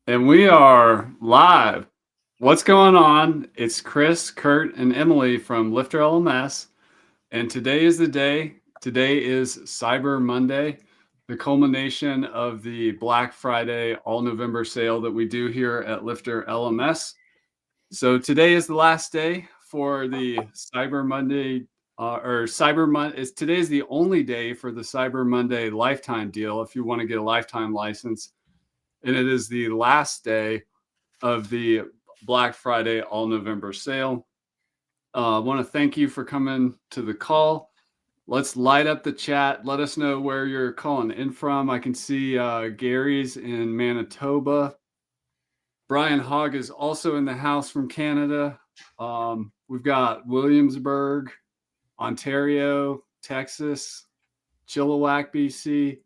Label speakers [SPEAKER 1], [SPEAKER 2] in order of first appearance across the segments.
[SPEAKER 1] And we are live. What's going on? It's Chris, Kurt, and Emily from LifterLMS. And today is the day. Today is Cyber Monday, the culmination of the Black Friday All November sale that we do here at LifterLMS. So today is the last day for the Cyber Monday, or Cyber Monday. Today is the only day for the Cyber Monday lifetime deal if you want to get a lifetime license. And it is the last day of the Black Friday All November sale. I want to thank you for coming to the call. Let's light up the chat. Let us know where you're calling in from. I can see Gary's in Manitoba. Brian Hogg is also in the house from Canada. We've got Williamsburg, Ontario, Texas, Chilliwack, BC.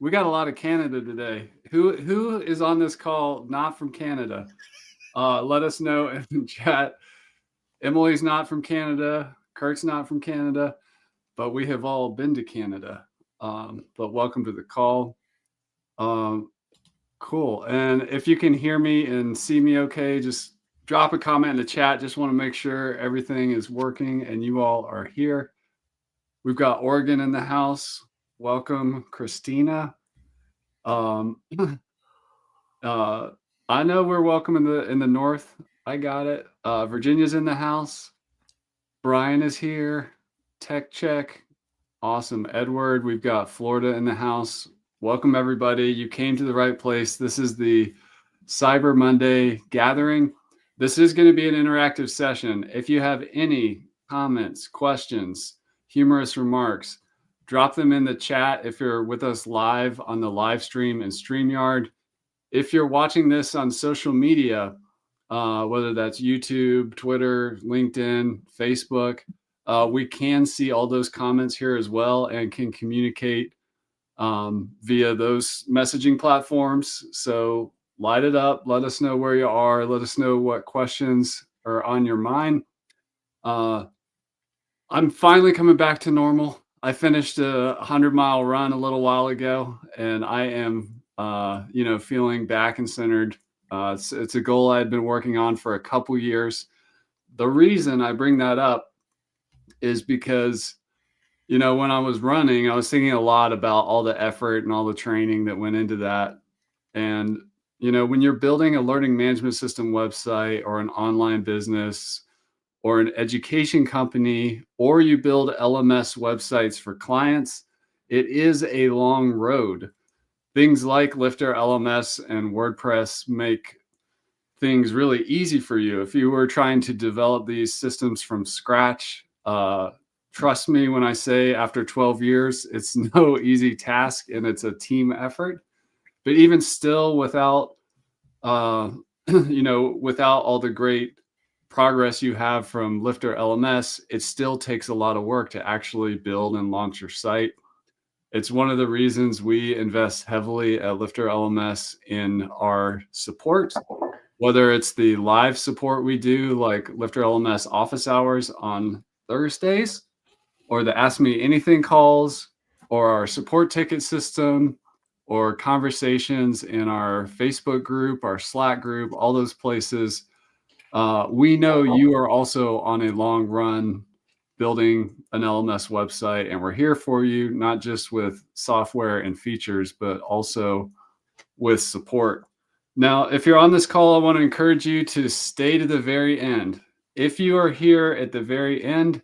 [SPEAKER 1] We got a lot of Canada today. Who is on this call not from Canada? Let us know in the chat. Emily's not from Canada. Kurt's not from Canada, but we have all been to Canada. But welcome to the call. Cool. And if you can hear me and see me okay, just drop a comment in the chat. Just want to make sure everything is working and you all are here. We've got Oregon in the house. Welcome, Christina. I know we're welcome in the north. I got it. Virginia's in the house. Brian is here. Tech check. Awesome. Edward, we've got Florida in the house. Welcome, everybody. You came to the right place. This is the Cyber Monday gathering. This is going to be an interactive session. If you have any comments, questions, humorous remarks, drop them in the chat if you're with us live on the live stream and StreamYard. If you're watching this on social media, whether that's YouTube, Twitter, LinkedIn, Facebook, we can see all those comments here as well and can communicate via those messaging platforms. So light it up. Let us know where you are. Let us know what questions are on your mind. I'm finally coming back to normal. I finished a 100-mile run a little while ago, and I am, feeling back and centered. It's a goal I had been working on for a couple years. The reason I bring that up is because, when I was running, I was thinking a lot about all the effort and all the training that went into that. And, when you're building a learning management system website or an online business or an education company, or you build LMS websites for clients, it is a long road. Things like LifterLMS and WordPress make things really easy for you. If you were trying to develop these systems from scratch, trust me when I say after 12 years, it's no easy task and it's a team effort. But even still, without, without all the great progress you have from LifterLMS, it still takes a lot of work to actually build and launch your site. It's one of the reasons we invest heavily at LifterLMS in our support, whether it's the live support we do, like LifterLMS office hours on Thursdays, or the Ask Me Anything calls, or our support ticket system, or conversations in our Facebook group, our Slack group, all those places. We know you are also on a long run building an LMS website, and we're here for you, not just with software and features, but also with support. Now, if you're on this call, I want to encourage you to stay to the very end. If you are here at the very end,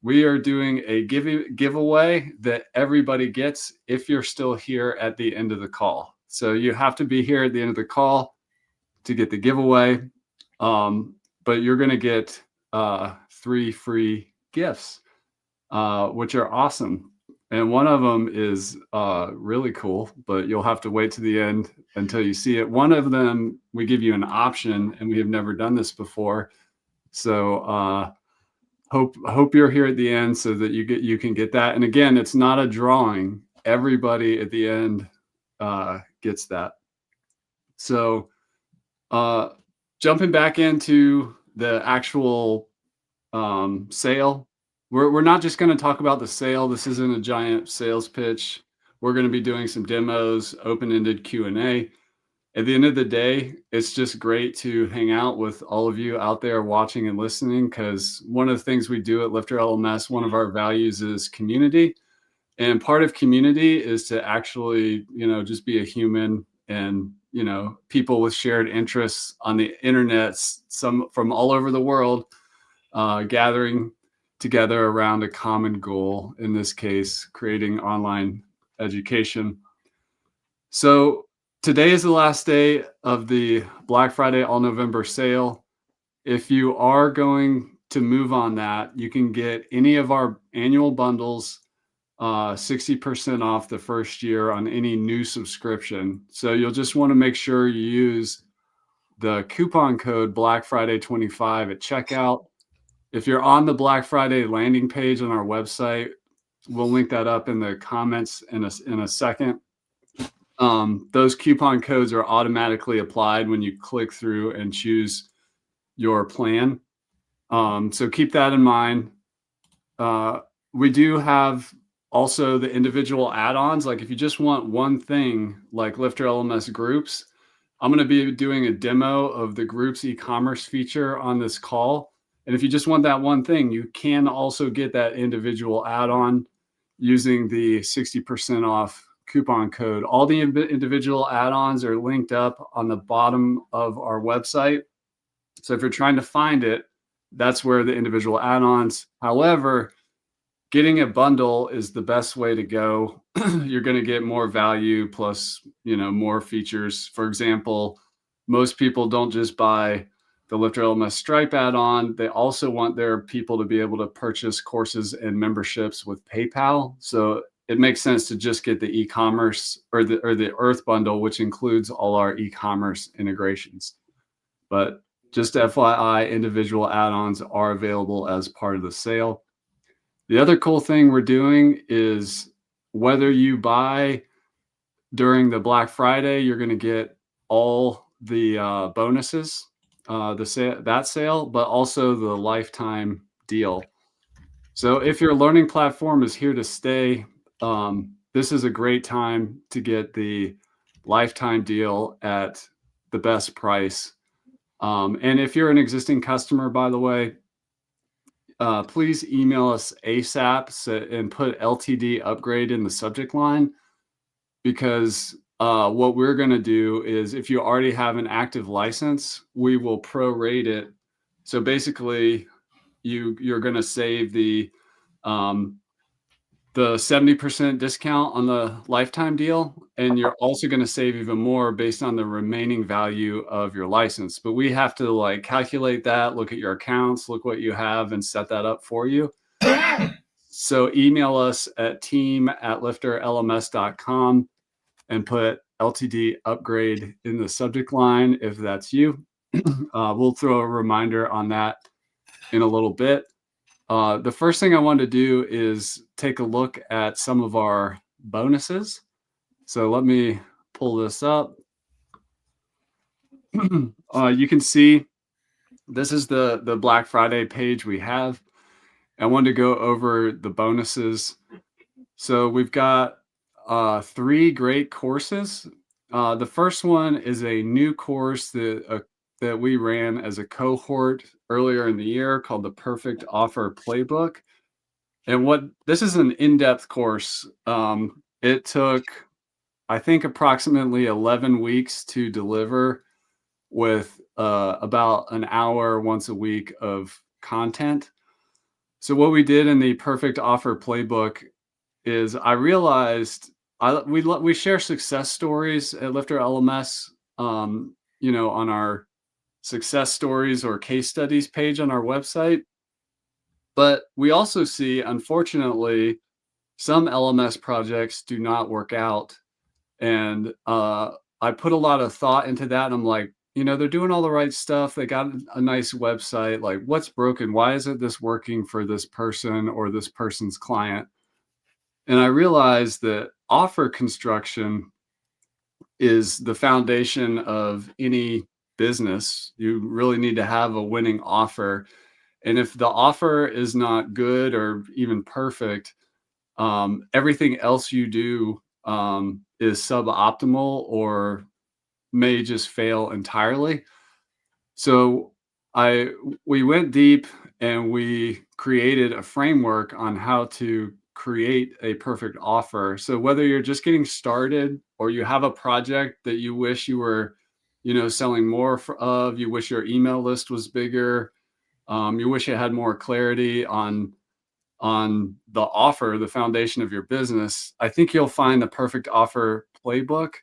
[SPEAKER 1] we are doing a giveaway that everybody gets if you're still here at the end of the call. So you have to be here at the end of the call to get the giveaway. But you're going to get 3 free gifts, which are awesome. And one of them is really cool, but you'll have to wait to the end until you see it. One of them, we give you an option, and we have never done this before. So hope you're here at the end so that you can get that. And again, it's not a drawing. Everybody at the end gets that. So jumping back into the actual sale, we're not just going to talk about the sale. This isn't a giant sales pitch. We're going to be doing some demos, open-ended Q&A. At the end of the day, it's just great to hang out with all of you out there watching and listening, because one of the things we do at Lifter LMS, one of our values is community. And part of community is to actually, just be a human, and, people with shared interests on the internet, some from all over the world, gathering together around a common goal, in this case, creating online education. So today is the last day of the Black Friday All November sale. If you are going to move on that, you can get any of our annual bundles 60% off the first year on any new subscription. So you'll just want to make sure you use the coupon code Black Friday 25 at checkout. If you're on the Black Friday landing page on our website, we'll link that up in the comments in a second. Those coupon codes are automatically applied when you click through and choose your plan. So keep that in mind. We do have also the individual add-ons. Like if you just want one thing, like Lifter LMS groups, I'm going to be doing a demo of the groups e-commerce feature on this call. And if you just want that one thing, you can also get that individual add-on using the 60% off coupon code. All the individual add-ons are linked up on the bottom of our website. So if you're trying to find it, that's where the individual add-ons. However, getting a bundle is the best way to go. You're going to get more value plus, more features. For example, most people don't just buy the Lifter LMS Stripe add-on. They also want their people to be able to purchase courses and memberships with PayPal. So it makes sense to just get the e-commerce or the Earth bundle, which includes all our e-commerce integrations. But just FYI, individual add-ons are available as part of the sale. The other cool thing we're doing is whether you buy during the Black Friday, you're going to get all the bonuses, that sale, but also the lifetime deal. So if your learning platform is here to stay, this is a great time to get the lifetime deal at the best price. And if you're an existing customer, by the way, please email us ASAP and put LTD upgrade in the subject line, because what we're going to do is, if you already have an active license, we will prorate it. So basically, you're going to save the 70% discount on the lifetime deal, and you're also going to save even more based on the remaining value of your license. But we have to calculate that, look at your accounts, look what you have, and set that up for you. So email us at team@lifterlms.com and put LTD upgrade in the subject line if that's you. We'll throw a reminder on that in a little bit. The first thing I want to do is take a look at some of our bonuses. So let me pull this up. You can see this is the Black Friday page we have. I wanted to go over the bonuses. So we've got 3 great courses. The first one is a new course that we ran as a cohort earlier in the year called the Perfect Offer Playbook. And this is an in-depth course. It took, I think, approximately 11 weeks to deliver, with about an hour once a week of content. So what we did in the Perfect Offer Playbook is, I realized we share success stories at Lifter LMS, on our success stories or case studies page on our website. But we also see, unfortunately, some LMS projects do not work out. And I put a lot of thought into that. And I'm like, they're doing all the right stuff. They got a nice website. Like, what's broken? Why isn't this working for this person or this person's client? And I realized that offer construction is the foundation of any business. You really need to have a winning offer. And if the offer is not good or even perfect, everything else you do is suboptimal or may just fail entirely. So I we went deep and we created a framework on how to create a perfect offer. So whether you're just getting started or you have a project that you wish you were, selling more of, you wish your email list was bigger, you wish it had more clarity on the offer, the foundation of your business, I think you'll find the perfect offer playbook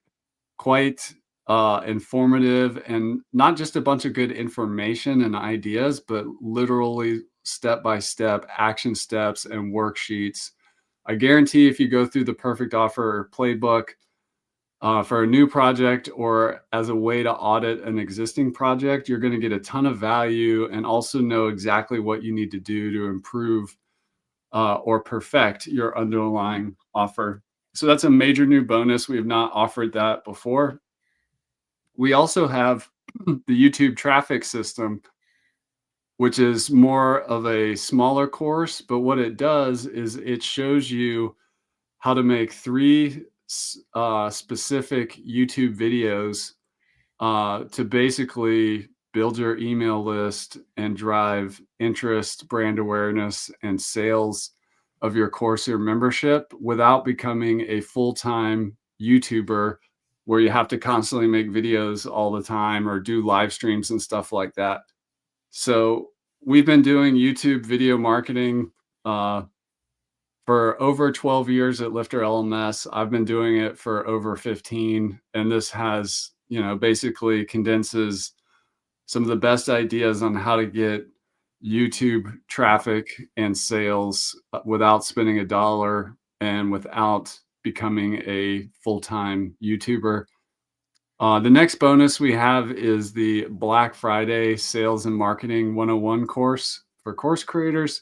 [SPEAKER 1] quite informative, and not just a bunch of good information and ideas, but literally step by step action steps and worksheets. I guarantee if you go through the perfect offer playbook for a new project or as a way to audit an existing project, you're going to get a ton of value and also know exactly what you need to do to improve or perfect your underlying offer. So that's a major new bonus. We have not offered that before. We also have the YouTube traffic system, which is more of a smaller course, but what it does is it shows you how to make three specific YouTube videos to basically build your email list and drive interest, brand awareness, and sales of your course or membership without becoming a full-time YouTuber where you have to constantly make videos all the time or do live streams and stuff like that. So we've been doing YouTube video marketing uh, for over 12 years at LifterLMS. I've been doing it for over 15, and this has, basically condenses some of the best ideas on how to get YouTube traffic and sales without spending a dollar and without becoming a full-time YouTuber. The next bonus we have is the Black Friday Sales and Marketing 101 course for course creators.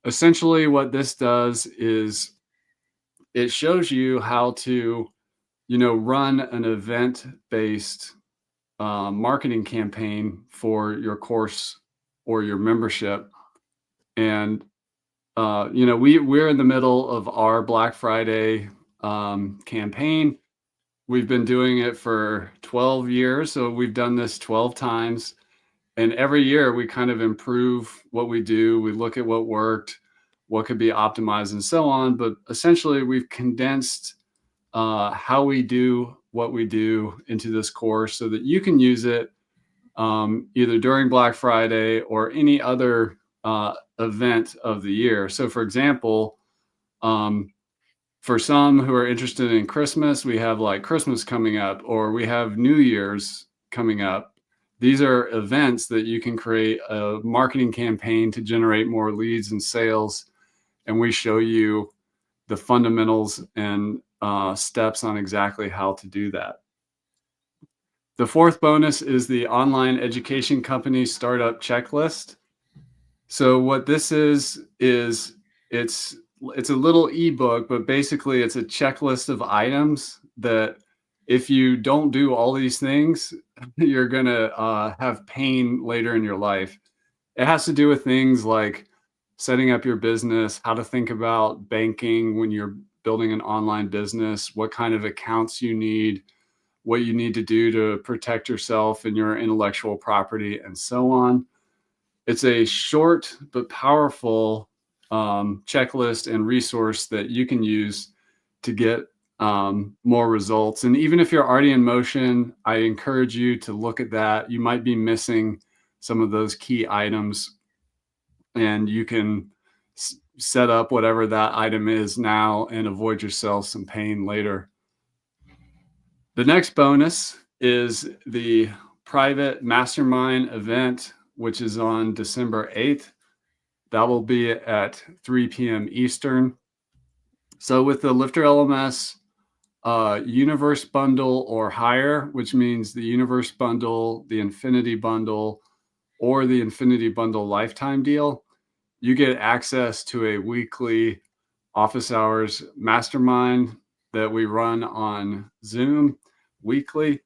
[SPEAKER 1] Essentially, what this does is it shows you how to, run an event-based marketing campaign for your course or your membership. And we're in the middle of our Black Friday campaign. We've been doing it for 12 years, so we've done this 12 times. And every year we kind of improve what we do. We look at what worked, what could be optimized, and so on. But essentially, we've condensed how we do what we do into this course so that you can use it either during Black Friday or any other event of the year. So, for example, for some who are interested in Christmas, we have like Christmas coming up, or we have New Year's coming up. These are events that you can create a marketing campaign to generate more leads and sales. And we show you the fundamentals and steps on exactly how to do that. The fourth bonus is the online education company startup checklist. So what this is it's a little ebook, but basically it's a checklist of items that if you don't do all these things, you're gonna have pain later in your life. It has to do with things like setting up your business, how to think about banking when you're building an online business, what kind of accounts you need, what you need to do to protect yourself and your intellectual property, and so on. It's a short but powerful checklist and resource that you can use to get more results. And even if you're already in motion, I encourage you to look at that. You might be missing some of those key items, and you can set up whatever that item is now and avoid yourself some pain later. The next bonus is the private mastermind event, which is on December 8th. That will be at 3 p.m. Eastern. So with the Lifter LMS Universe Bundle or higher, which means the Universe Bundle, the Infinity Bundle, or the Infinity Bundle Lifetime Deal, you get access to a weekly office hours mastermind that we run on Zoom weekly.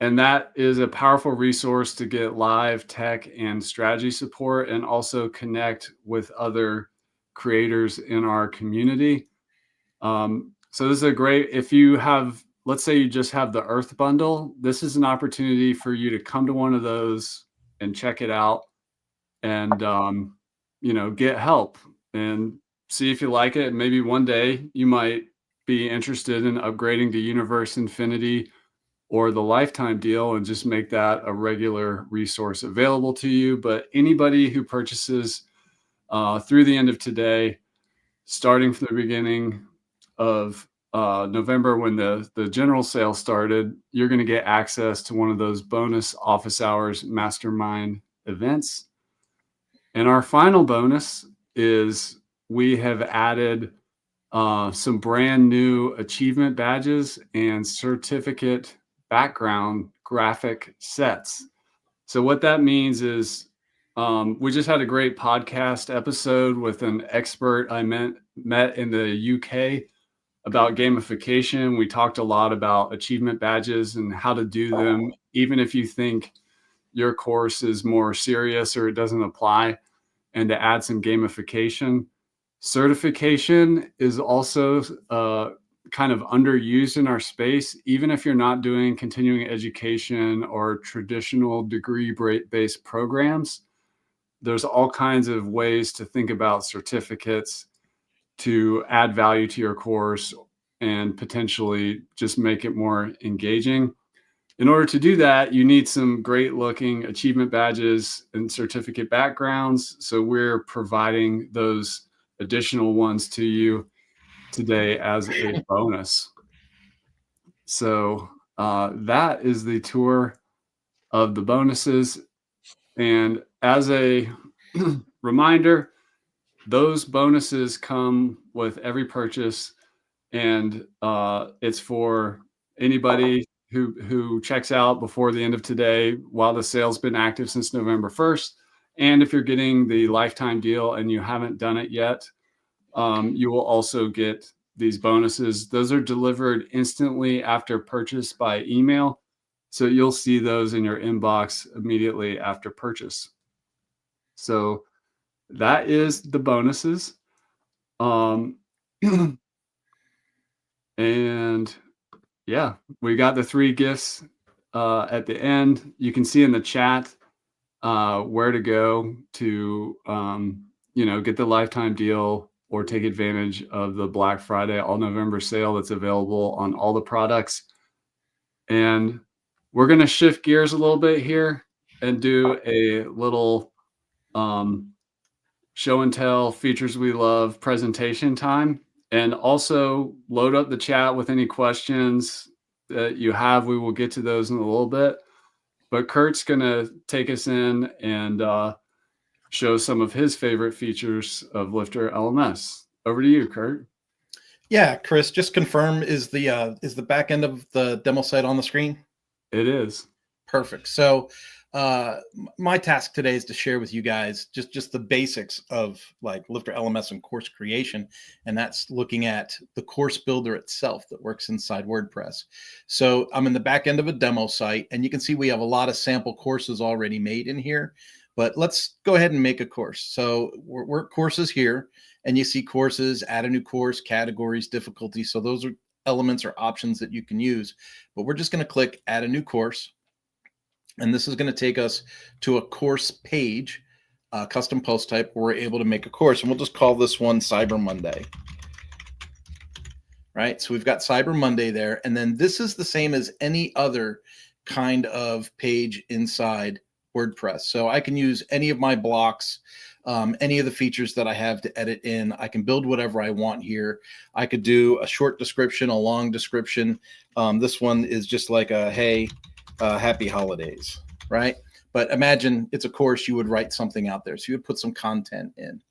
[SPEAKER 1] And that is a powerful resource to get live tech and strategy support and also connect with other creators in our community. So this is a great, if you have let's say you just have the Earth bundle, this is an opportunity for you to come to one of those and check it out and, get help and see if you like it. Maybe one day you might be interested in upgrading to Universe Infinity or the lifetime deal and just make that a regular resource available to you. But anybody who purchases through the end of today, starting from the beginning of November when the general sale started, you're going to get access to one of those bonus office hours mastermind events. And our final bonus is we have added some brand new achievement badges and certificate background graphic sets. So what that means is we just had a great podcast episode with an expert I met in the UK about gamification. We talked a lot about achievement badges and how to do them, even if you think your course is more serious or it doesn't apply, and to add some gamification. Certification is also kind of underused in our space. Even if you're not doing continuing education or traditional degree-based programs, there's all kinds of ways to think about certificates to add value to your course and potentially just make it more engaging. In order to do that, you need some great looking achievement badges and certificate backgrounds. So we're providing those additional ones to you today as a bonus. So that is the tour of the bonuses. And as a reminder, those bonuses come with every purchase, and it's for anybody who checks out before the end of today while the sale's been active since November 1st. And if you're getting the lifetime deal and you haven't done it yet, you will also get these bonuses. Those are delivered instantly after purchase by email. So you'll see those in your inbox immediately after purchase. So that is the bonuses. And yeah, we got the 3 gifts at the end. You can see in the chat where to go to, get the lifetime deal or take advantage of the Black Friday all November sale that's available on all the products. And we're going to shift gears a little bit here and do a little show and tell features we love presentation time, and also load up the chat with any questions that you have. We will get to those in a little bit, but Kurt's going to take us in and show some of his favorite features of LifterLMS. Over to you, Kurt.
[SPEAKER 2] Yeah, Chris, just confirm, is the back end of the demo site on the screen?
[SPEAKER 1] It is.
[SPEAKER 2] Perfect. So my task today is to share with you guys just the basics of like LifterLMS and course creation, and that's looking at the course builder itself that works inside WordPress. So I'm in the back end of a demo site, and you can see we have a lot of sample courses already made in here, but let's go ahead and make a course. So we're courses here, and you see courses, add a new course, categories, difficulty. So those are elements or options that you can use, but we're just going to click add a new course. And this is going to take us to a course page, custom post type, where we're able to make a course. And we'll just call this one Cyber Monday. Right? So we've got Cyber Monday there. And then this is the same as any other kind of page inside WordPress. So I can use any of my blocks, any of the features that I have to edit in. I can build whatever I want here. I could do a short description, a long description. This one is just like a, hey, happy holidays, right? But imagine it's a course, you would write something out there. So you would put some content in.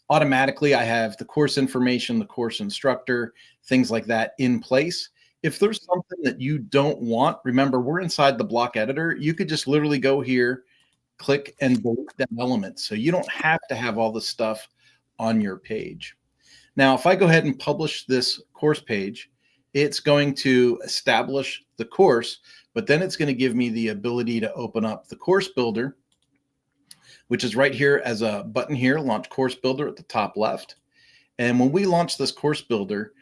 [SPEAKER 2] Automatically, I have the course information, the course instructor, things like that in place. If there's something that you don't want, remember, we're inside the block editor. You could just literally go here, click and delete that element. So you don't have to have all the stuff on your page. Now, if I go ahead and publish this course page, it's going to establish the course, but then it's going to give me the ability to open up the course builder, which is right here as a button here, launch course builder at the top left. And when we launch this course builder,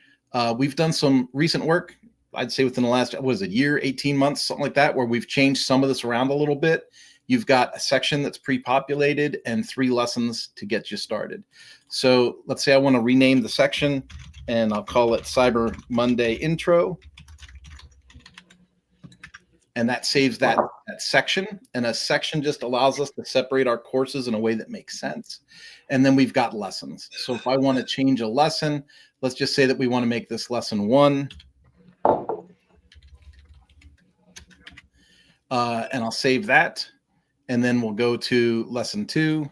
[SPEAKER 2] we've done some recent work I'd say within the last, what was it, year, 18 months, something like that, where we've changed some of this around a little bit. You've got a section that's pre-populated and 3 lessons to get you started. So let's say I want to rename the section, and I'll call it Cyber Monday Intro. And that saves that section. And a section just allows us to separate our courses in a way that makes sense. And then we've got lessons. So if I want to change a lesson, let's just say that we want to make this lesson 1. And I'll save that. And then we'll go to lesson 2.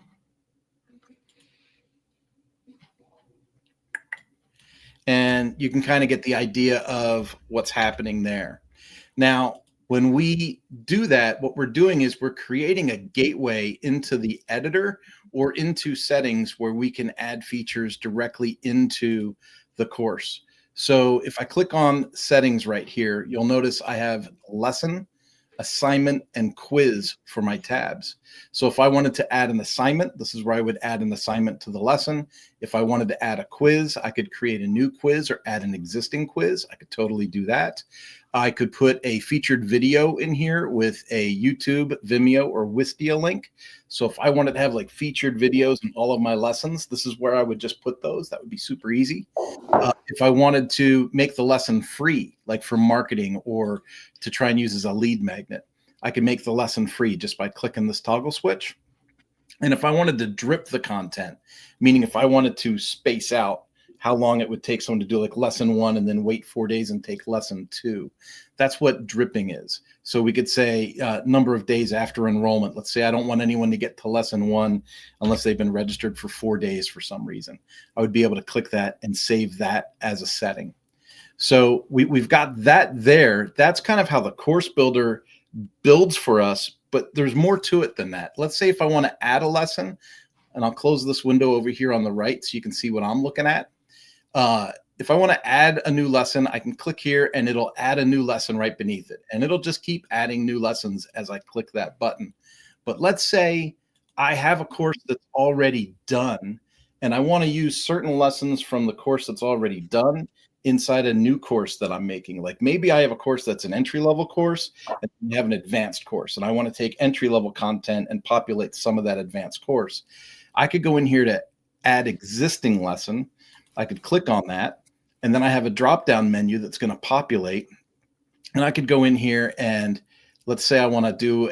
[SPEAKER 2] And you can kind of get the idea of what's happening there. Now, when we do that, what we're doing is we're creating a gateway into the editor or into settings where we can add features directly into the course. So if I click on settings right here, you'll notice I have lesson, assignment, and quiz for my tabs. So if I wanted to add an assignment, this is where I would add an assignment to the lesson. If I wanted to add a quiz, I could create a new quiz or add an existing quiz. I could totally do that. I could put a featured video in here with a YouTube, Vimeo, or Wistia link. So if I wanted to have like featured videos in all of my lessons, this is where I would just put those. That would be super easy. If I wanted to make the lesson free, like for marketing or to try and use as a lead magnet, I could make the lesson free just by clicking this toggle switch. And if I wanted to drip the content, meaning if I wanted to space out how long it would take someone to do like lesson 1 and then wait 4 days and take lesson 2. That's what dripping is. So we could say number of days after enrollment. Let's say I don't want anyone to get to lesson 1 unless they've been registered for 4 days for some reason. I would be able to click that and save that as a setting. So we've got that there. That's kind of how the course builder builds for us, but there's more to it than that. Let's say if I want to add a lesson, and I'll close this window over here on the right so you can see what I'm looking at. If I want to add a new lesson, I can click here and it'll add a new lesson right beneath it. And it'll just keep adding new lessons as I click that button. But let's say I have a course that's already done and I want to use certain lessons from the course that's already done inside a new course that I'm making. Like maybe I have a course that's an entry-level course and we have an advanced course and I want to take entry-level content and populate some of that advanced course. I could go in here to add existing lesson. I could click on that, and then I have a drop-down menu that's going to populate. And I could go in here and let's say I want to do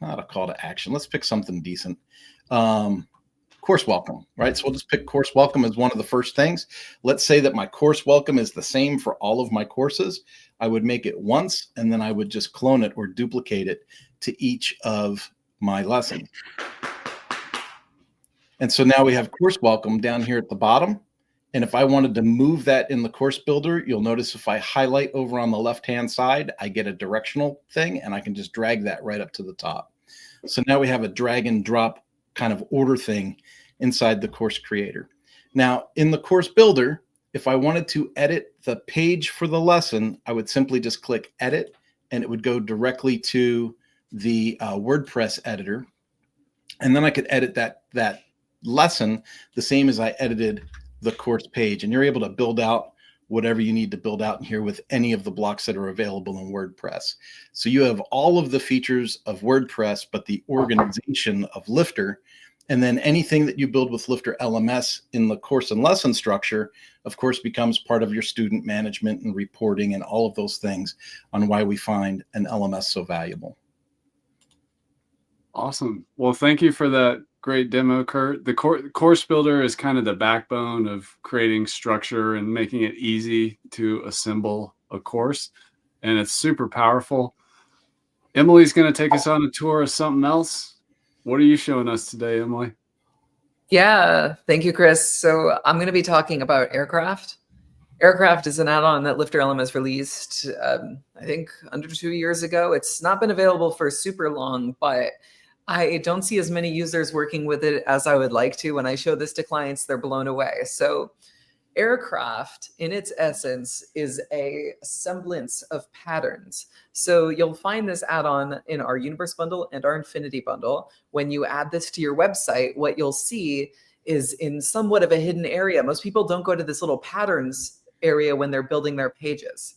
[SPEAKER 2] not a call to action. Let's pick something decent. Course welcome, right? So we'll just pick course welcome as one of the first things. Let's say that my course welcome is the same for all of my courses. I would make it once, and then I would just clone it or duplicate it to each of my lessons. And so now we have course welcome down here at the bottom. And if I wanted to move that in the course builder, you'll notice if I highlight over on the left-hand side, I get a directional thing and I can just drag that right up to the top. So now we have a drag and drop kind of order thing inside the course creator. Now in the course builder, if I wanted to edit the page for the lesson, I would simply just click edit and it would go directly to the WordPress editor. And then I could edit that lesson the same as I edited the course page, and you're able to build out whatever you need to build out in here with any of the blocks that are available in WordPress. So you have all of the features of WordPress, but the organization of Lifter, and then anything that you build with LifterLMS in the course and lesson structure, of course, becomes part of your student management and reporting and all of those things on why we find an LMS so valuable.
[SPEAKER 1] Awesome. Well, thank you for that great demo, Kurt. The course builder is kind of the backbone of creating structure and making it easy to assemble a course. And it's super powerful. Emily's going to take us on a tour of something else. What are you showing us today, Emily?
[SPEAKER 3] Yeah, thank you, Chris. So I'm going to be talking about Aircraft. Aircraft is an add-on that LifterLMS released, I think, under 2 years ago. It's not been available for super long, but I don't see as many users working with it as I would like to. When I show this to clients, they're blown away. So Aircraft, in its essence, is a semblance of patterns. So you'll find this add-on in our Universe bundle and our Infinity bundle. When you add this to your website, what you'll see is in somewhat of a hidden area. Most people don't go to this little patterns area when they're building their pages.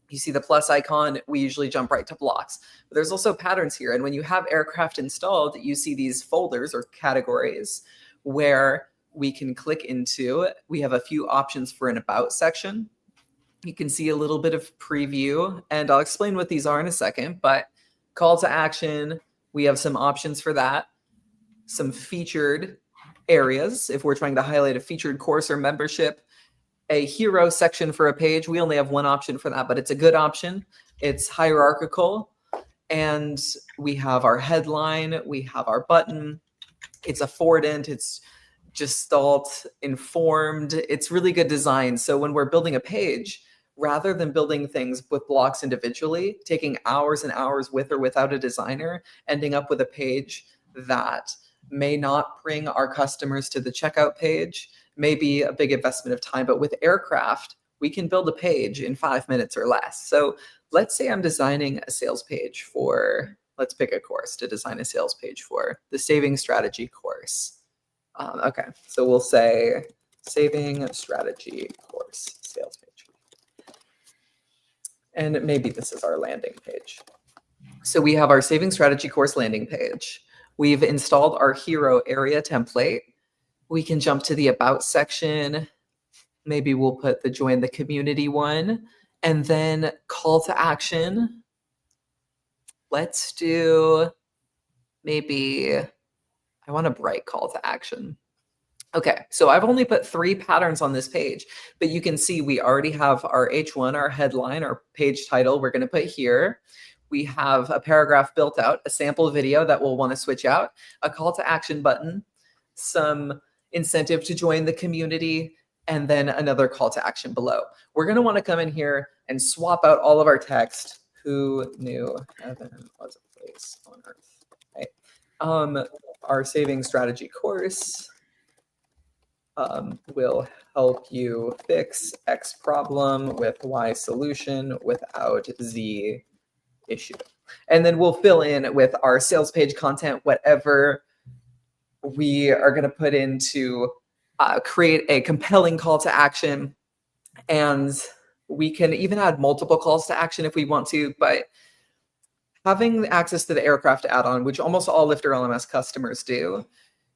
[SPEAKER 3] You see the plus icon, we usually jump right to blocks. But there's also patterns here. And when you have aircraft installed, you see these folders or categories where we can click into. We have a few options for an about section. You can see a little bit of preview, and I'll explain what these are in a second, but call to action, we have some options for that. Some featured areas, if we're trying to highlight a featured course or membership. A hero section for a page. We only have one option for that, but it's a good option. It's hierarchical, and we have our headline, we have our button. It's affordant, it's gestalt informed. It's really good design. So when we're building a page, rather than building things with blocks individually, taking hours and hours with or without a designer, ending up with a page that may not bring our customers to the checkout page, may be a big investment of time. But with aircraft, we can build a page in 5 minutes or less. So let's say I'm designing a sales page for, let's pick a course to design a sales page for, the saving strategy course. Okay, so we'll say saving strategy course sales page. And maybe this is our landing page. So we have our saving strategy course landing page. We've installed our hero area template. We can jump to the about section. Maybe we'll put the join the community one, and then call to action. Let's do maybe, I want a bright call to action. Okay, so I've only put 3 patterns on this page, but you can see we already have our H1, our headline, our page title we're going to put here. We have a paragraph built out, a sample video that we'll want to switch out, a call to action button, some incentive to join the community, and then another call to action below. We're going to want to come in here and swap out all of our text. Who knew heaven was a place on earth? Right. Our saving strategy course will help you fix X problem with Y solution without Z issue. And then we'll fill in with our sales page content, whatever we are going to put in to create a compelling call to action. And we can even add multiple calls to action if we want to, but having access to the aircraft add-on, which almost all LifterLMS customers do,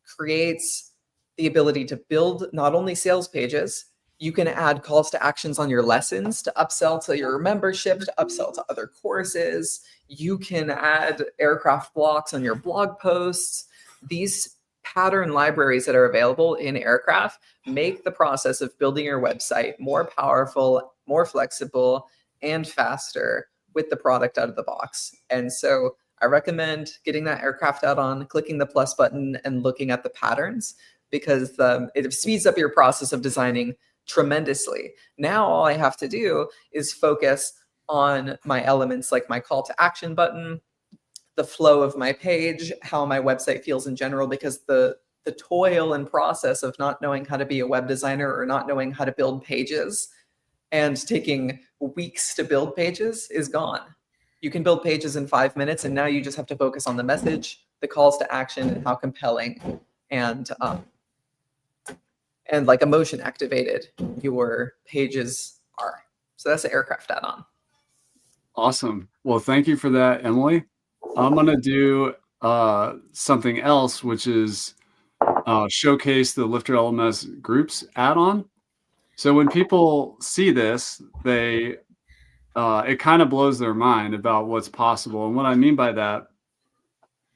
[SPEAKER 3] creates the ability to build not only sales pages, you can add calls to actions on your lessons to upsell to your membership, to upsell to other courses. You can add aircraft blocks on your blog posts. These pattern libraries that are available in aircraft make the process of building your website more powerful, more flexible, and faster with the product out of the box. And so I recommend getting that aircraft add-on, clicking the plus button, and looking at the patterns, because it speeds up your process of designing tremendously. Now all I have to do is focus on my elements like my call to action button, the flow of my page, how my website feels in general, because the toil and process of not knowing how to be a web designer or not knowing how to build pages and taking weeks to build pages is gone. You can build pages in 5 minutes, and now you just have to focus on the message, the calls to action, and how compelling and like emotion activated your pages are. So that's the aircraft add-on.
[SPEAKER 1] Awesome. Well, thank you for that, Emily. I'm going to do something else, which is showcase the LifterLMS groups add-on. So when people see this, they it kind of blows their mind about what's possible. And what I mean by that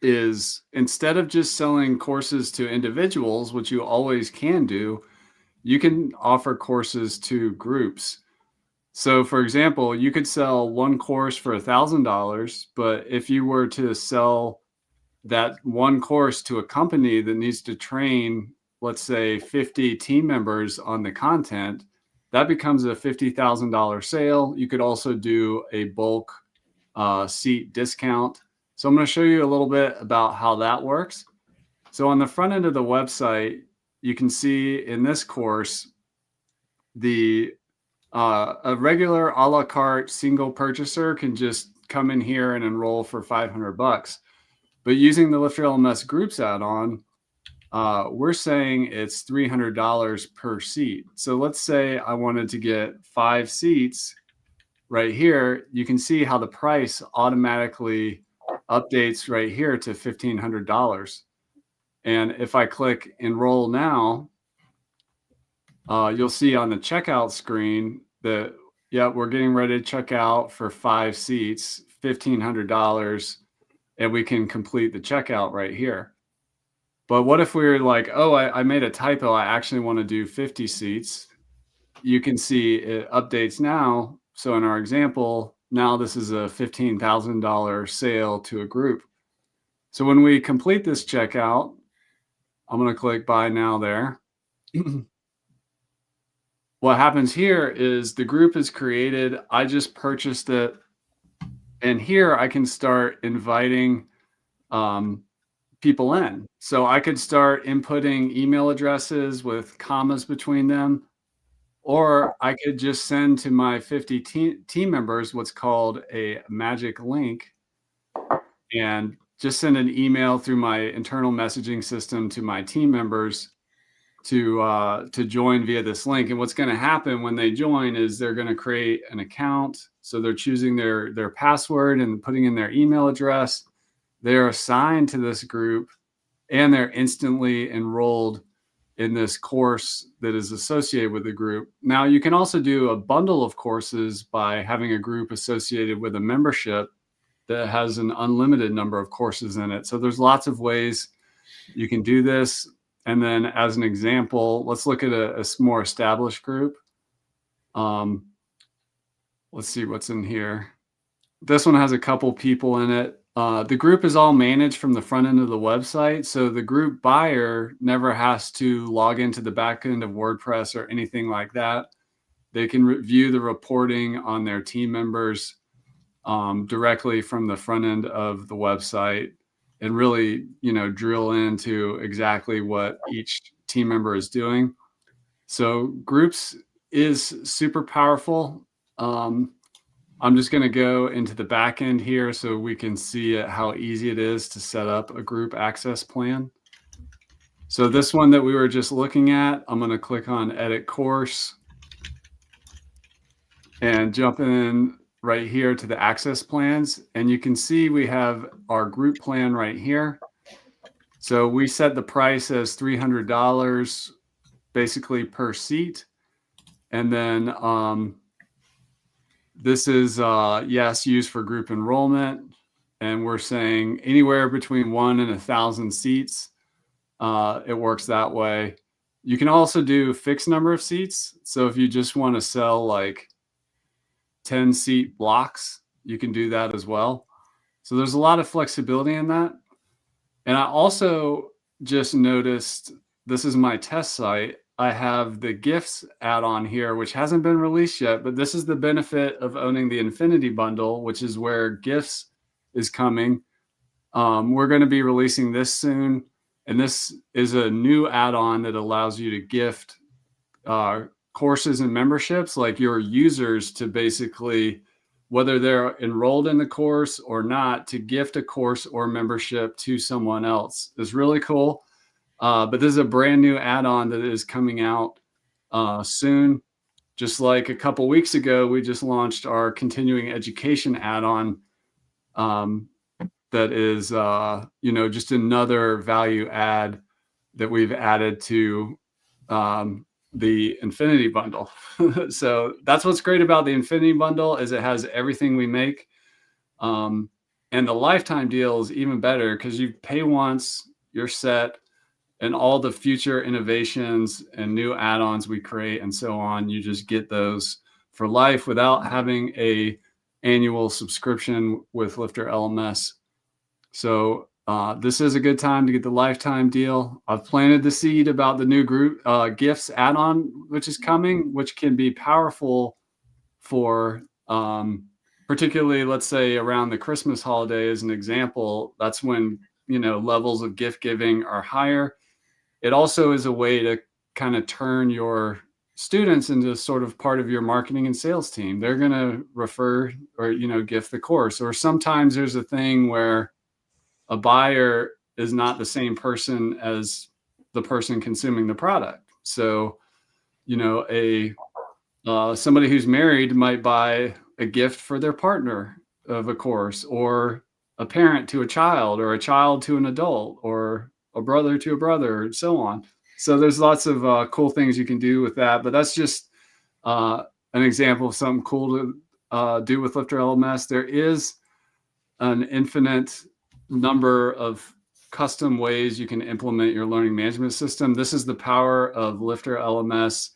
[SPEAKER 1] is, instead of just selling courses to individuals, which you always can do, you can offer courses to groups. So for example, you could sell one course for $1,000, but if you were to sell that one course to a company that needs to train, let's say 50 team members on the content, that becomes a $50,000 sale. You could also do a bulk seat discount. So I'm going to show you a little bit about how that works. So on the front end of the website, you can see in this course, a regular a la carte single purchaser can just come in here and enroll for $500. But using the LifterLMS groups add-on, we're saying it's $300 per seat. So let's say I wanted to get 5 seats. right here, you can see how the price automatically updates right here to $1,500. And if I click enroll now, you'll see on the checkout screen that, yeah, we're getting ready to check out for 5 seats, $1,500, and we can complete the checkout right here. But what if we were like, oh, I made a typo. I actually want to do 50 seats. You can see it updates now. So in our example, now this is a $15,000 sale to a group. So when we complete this checkout, I'm going to click buy now there. What happens here is the group is created. I just purchased it. And here I can start inviting people in. So I could start inputting email addresses with commas between them, or I could just send to my 50 team members what's called a magic link, and just send an email through my internal messaging system to my team members to join via this link. And what's going to happen when they join is they're going to create an account. So they're choosing their password and putting in their email address. They're assigned to this group, and they're instantly enrolled in this course that is associated with the group. Now, you can also do a bundle of courses by having a group associated with a membership that has an unlimited number of courses in it. So there's lots of ways you can do this. And then as an example, let's look at a more established group. Let's see what's in here. This one has a couple people in it. The group is all managed from the front end of the website. So the group buyer never has to log into the back end of WordPress or anything like that. They can review the reporting on their team members directly from the front end of the website, and really, drill into exactly what each team member is doing. So groups is super powerful. I'm just going to go into the back end here so we can see how easy it is to set up a group access plan. So this one that we were just looking at, I'm going to click on edit course and jump in right here to the access plans. And you can see we have our group plan right here. So we set the price as $300 basically per seat. And then this is, yes, used for group enrollment. And we're saying anywhere between 1 and 1,000 seats. It works that way. You can also do fixed number of seats. So if you just want to sell like 10 seat blocks, you can do that as well. So there's a lot of flexibility in that. And I also just noticed, this is my test site, I have the gifts add-on here, which hasn't been released yet, but this is the benefit of owning the Infinity Bundle, which is where gifts is coming. We're going to be releasing this soon. And this is a new add-on that allows you to gift courses and memberships, like your users, to basically, whether they're enrolled in the course or not, to gift a course or membership to someone else. It's really cool. But this is a brand new add-on that is coming out soon. Just like a couple weeks ago, we just launched our continuing education add-on that is, just another value add that we've added to the Infinity Bundle. So that's what's great about the Infinity Bundle, is it has everything we make. And the lifetime deal is even better because you pay once, you're set, and all the future innovations and new add-ons we create and so on, you just get those for life without having a annual subscription with LifterLMS. So this is a good time to get the lifetime deal. I've planted the seed about the new group gifts add-on, which is coming, which can be powerful for particularly, let's say, around the Christmas holiday as an example. That's when, levels of gift giving are higher. It also is a way to kind of turn your students into sort of part of your marketing and sales team. They're going to refer or, gift the course. Or sometimes there's a thing where a buyer is not the same person as the person consuming the product. So, somebody who's married might buy a gift for their partner of a course, or a parent to a child, or a child to an adult, or a brother to a brother, and so on. So there's lots of cool things you can do with that. But that's just an example of something cool to do with Lifter LMS. There is an infinite number of custom ways you can implement your learning management system. This is the power of Lifter LMS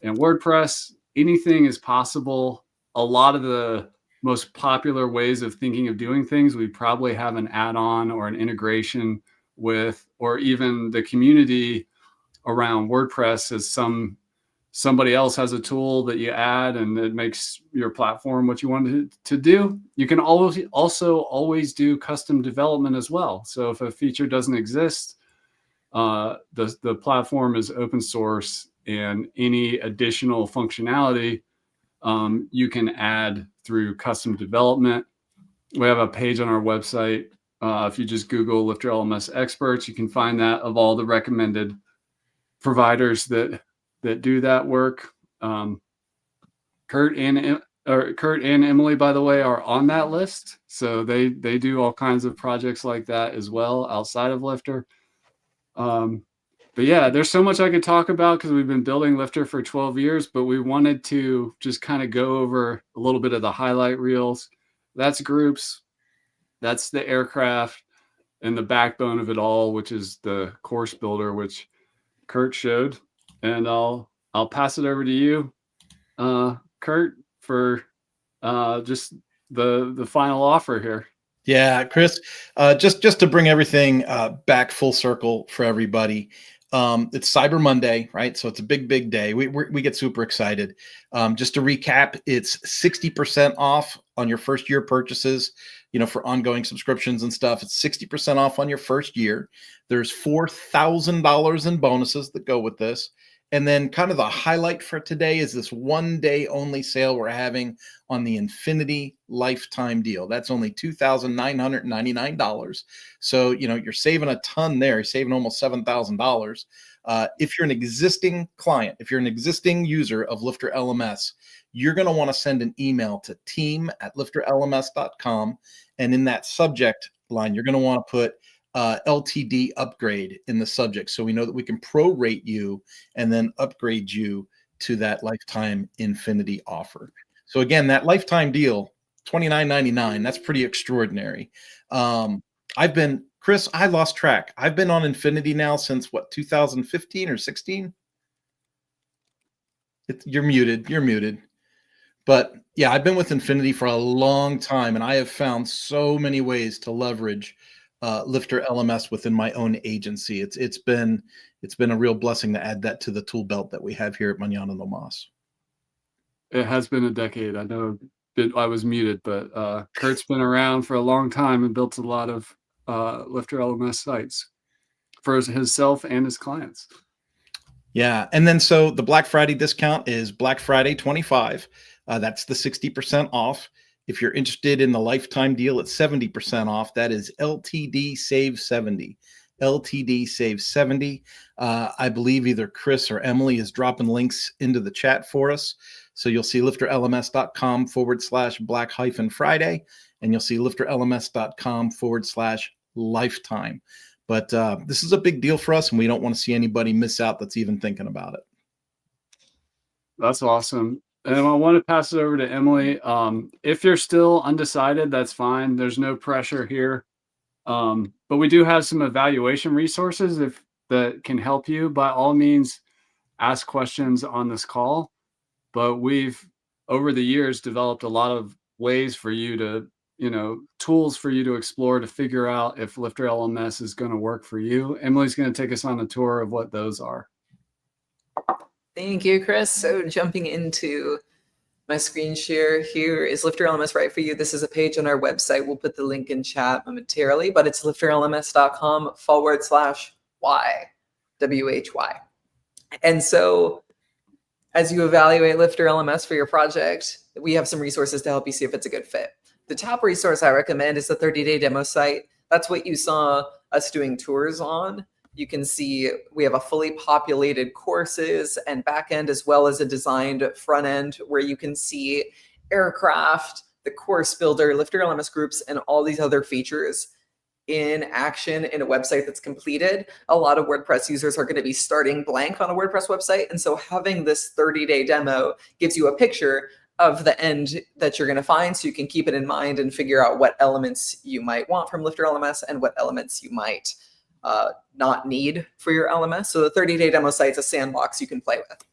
[SPEAKER 1] and WordPress. Anything is possible. A lot of the most popular ways of thinking of doing things, we probably have an add-on or an integration with, or even the community around WordPress is somebody else has a tool that you add and it makes your platform what you want it to do. You can always do custom development as well. So if a feature doesn't exist, the platform is open source, and any additional functionality you can add through custom development. We have a page on our website. If you just Google Lifter LMS experts, you can find that of all the recommended providers that do that work. Kurt and Emily, by the way, are on that list. So they do all kinds of projects like that as well outside of Lifter. But yeah, there's so much I could talk about because we've been building Lifter for 12 years, but we wanted to just kind of go over a little bit of the highlight reels. That's groups, that's the aircraft, and the backbone of it all, which is the course builder, which Kurt showed. And I'll pass it over to you, Kurt, for just the final offer here.
[SPEAKER 2] Yeah, Chris, just to bring everything back full circle for everybody. It's Cyber Monday, right? So it's a big day. We get super excited. Just to recap, it's 60% off on your first year purchases, for ongoing subscriptions and stuff. It's 60% off on your first year. There's $4,000 in bonuses that go with this. And then kind of the highlight for today is this 1 day only sale we're having on the Infinity Lifetime deal. That's only $2,999. So, you're saving a ton there. You're saving almost $7,000. If you're an existing client, if you're an existing user of Lifter LMS, you're going to want to send an email to team@lifterlms.com. And in that subject line, you're going to want to put LTD upgrade in the subject, so we know that we can prorate you and then upgrade you to that lifetime Infinity offer. So again, that lifetime deal, $29.99, that's pretty extraordinary. Chris, I lost track. I've been on Infinity now since 2015 or 16? You're muted. But yeah, I've been with Infinity for a long time, and I have found so many ways to leverage Lifter LMS within my own agency. It's been a real blessing to add that to the tool belt that we have here at Mañana No Mas.
[SPEAKER 1] It has been a decade. I know I was muted, but Kurt's been around for a long time and built a lot of Lifter LMS sites for himself and his clients.
[SPEAKER 2] Yeah, and then so the Black Friday discount is Black Friday 25. That's the 60% off. If you're interested in the lifetime deal, it's 70% off. That is LTD Save 70. LTD Save 70. I believe either Chris or Emily is dropping links into the chat for us. So you'll see lifterlms.com/Black-Friday, and you'll see lifterlms.com/lifetime. But this is a big deal for us, and we don't want to see anybody miss out that's even thinking about it.
[SPEAKER 1] That's awesome. And I want to pass it over to Emily. If you're still undecided, that's fine. There's no pressure here. But we do have some evaluation resources that can help you. By all means, ask questions on this call. But we've, over the years, developed a lot of ways for you to, tools for you to explore to figure out if Lifter LMS is going to work for you. Emily's going to take us on a tour of what those are.
[SPEAKER 3] Thank you, Chris. So jumping into my screen share, here is Lifter LMS right for you. This is a page on our website. We'll put the link in chat momentarily, but it's lifterlms.com/why. And so as you evaluate Lifter LMS for your project, we have some resources to help you see if it's a good fit. The top resource I recommend is the 30-day demo site. That's what you saw us doing tours on. You can see we have a fully populated courses and backend, as well as a designed front end where you can see aircraft, the course builder, LifterLMS groups, and all these other features in action in a website that's completed. A lot of WordPress users are going to be starting blank on a WordPress website. And so having this 30-day demo gives you a picture of the end that you're going to find, so you can keep it in mind and figure out what elements you might want from LifterLMS and what elements you might not need for your LMS. So the 30-day demo site's a sandbox you can play with.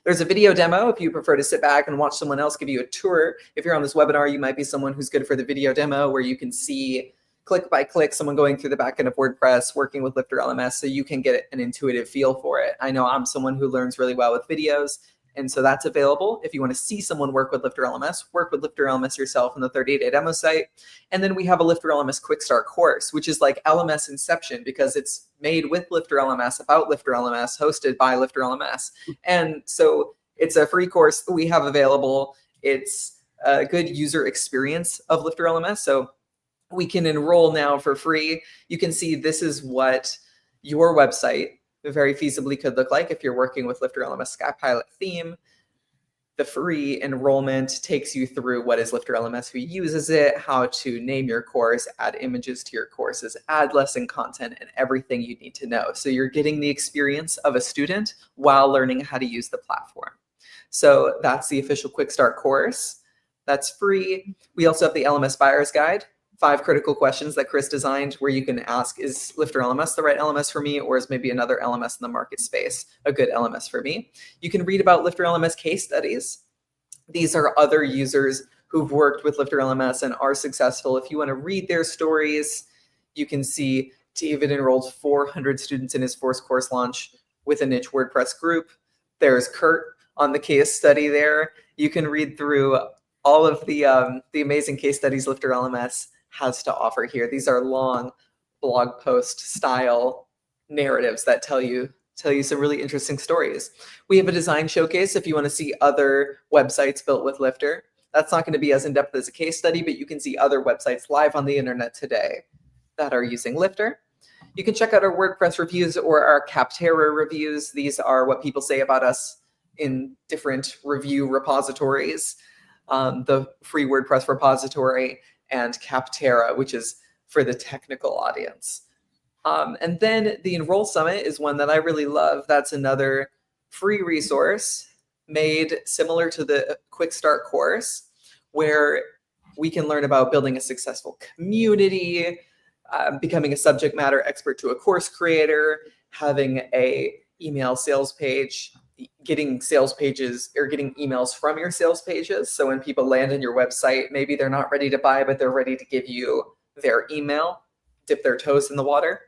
[SPEAKER 3] There's a video demo if you prefer to sit back and watch someone else give you a tour. If you're on this webinar, you might be someone who's good for the video demo, where you can see click by click someone going through the back end of WordPress, working with LifterLMS, so you can get an intuitive feel for it. I know I'm someone who learns really well with videos, and so that's available. If you want to see someone work with LifterLMS yourself in the 30-day demo site. And then we have a LifterLMS Quick Start course, which is like LMS Inception, because it's made with LifterLMS, about LifterLMS, hosted by LifterLMS. And so it's a free course that we have available. It's a good user experience of LifterLMS. So we can enroll now for free. You can see this is what your website very feasibly could look like if you're working with LifterLMS SkyPilot theme. The free enrollment takes you through what is LifterLMS, who uses it, how to name your course, add images to your courses, add lesson content, and everything you need to know. So you're getting the experience of a student while learning how to use the platform. So that's the official Quick Start course. That's free. We also have the LMS Buyer's Guide. 5 critical questions that Chris designed, where you can ask, is LifterLMS the right LMS for me, or is maybe another LMS in the market space a good LMS for me? You can read about LifterLMS case studies. These are other users who've worked with LifterLMS and are successful. If you want to read their stories, you can see David enrolled 400 students in his first course launch with a niche WordPress group. There's Kurt on the case study there. You can read through all of the amazing case studies LifterLMS has to offer here. These are long blog post style narratives that tell you some really interesting stories. We have a design showcase if you want to see other websites built with Lifter. That's not going to be as in-depth as a case study, but you can see other websites live on the internet today that are using Lifter. You can check out our WordPress reviews or our Capterra reviews. These are what people say about us in different review repositories. The free WordPress repository and Capterra, which is for the technical audience. And then the Enroll Summit is one that I really love. That's another free resource made similar to the Quick Start course, where we can learn about building a successful community, becoming a subject matter expert to a course creator, having a email sales page, getting sales pages or getting emails from your sales pages. So when people land on your website, maybe they're not ready to buy, but they're ready to give you their email, dip their toes in the water.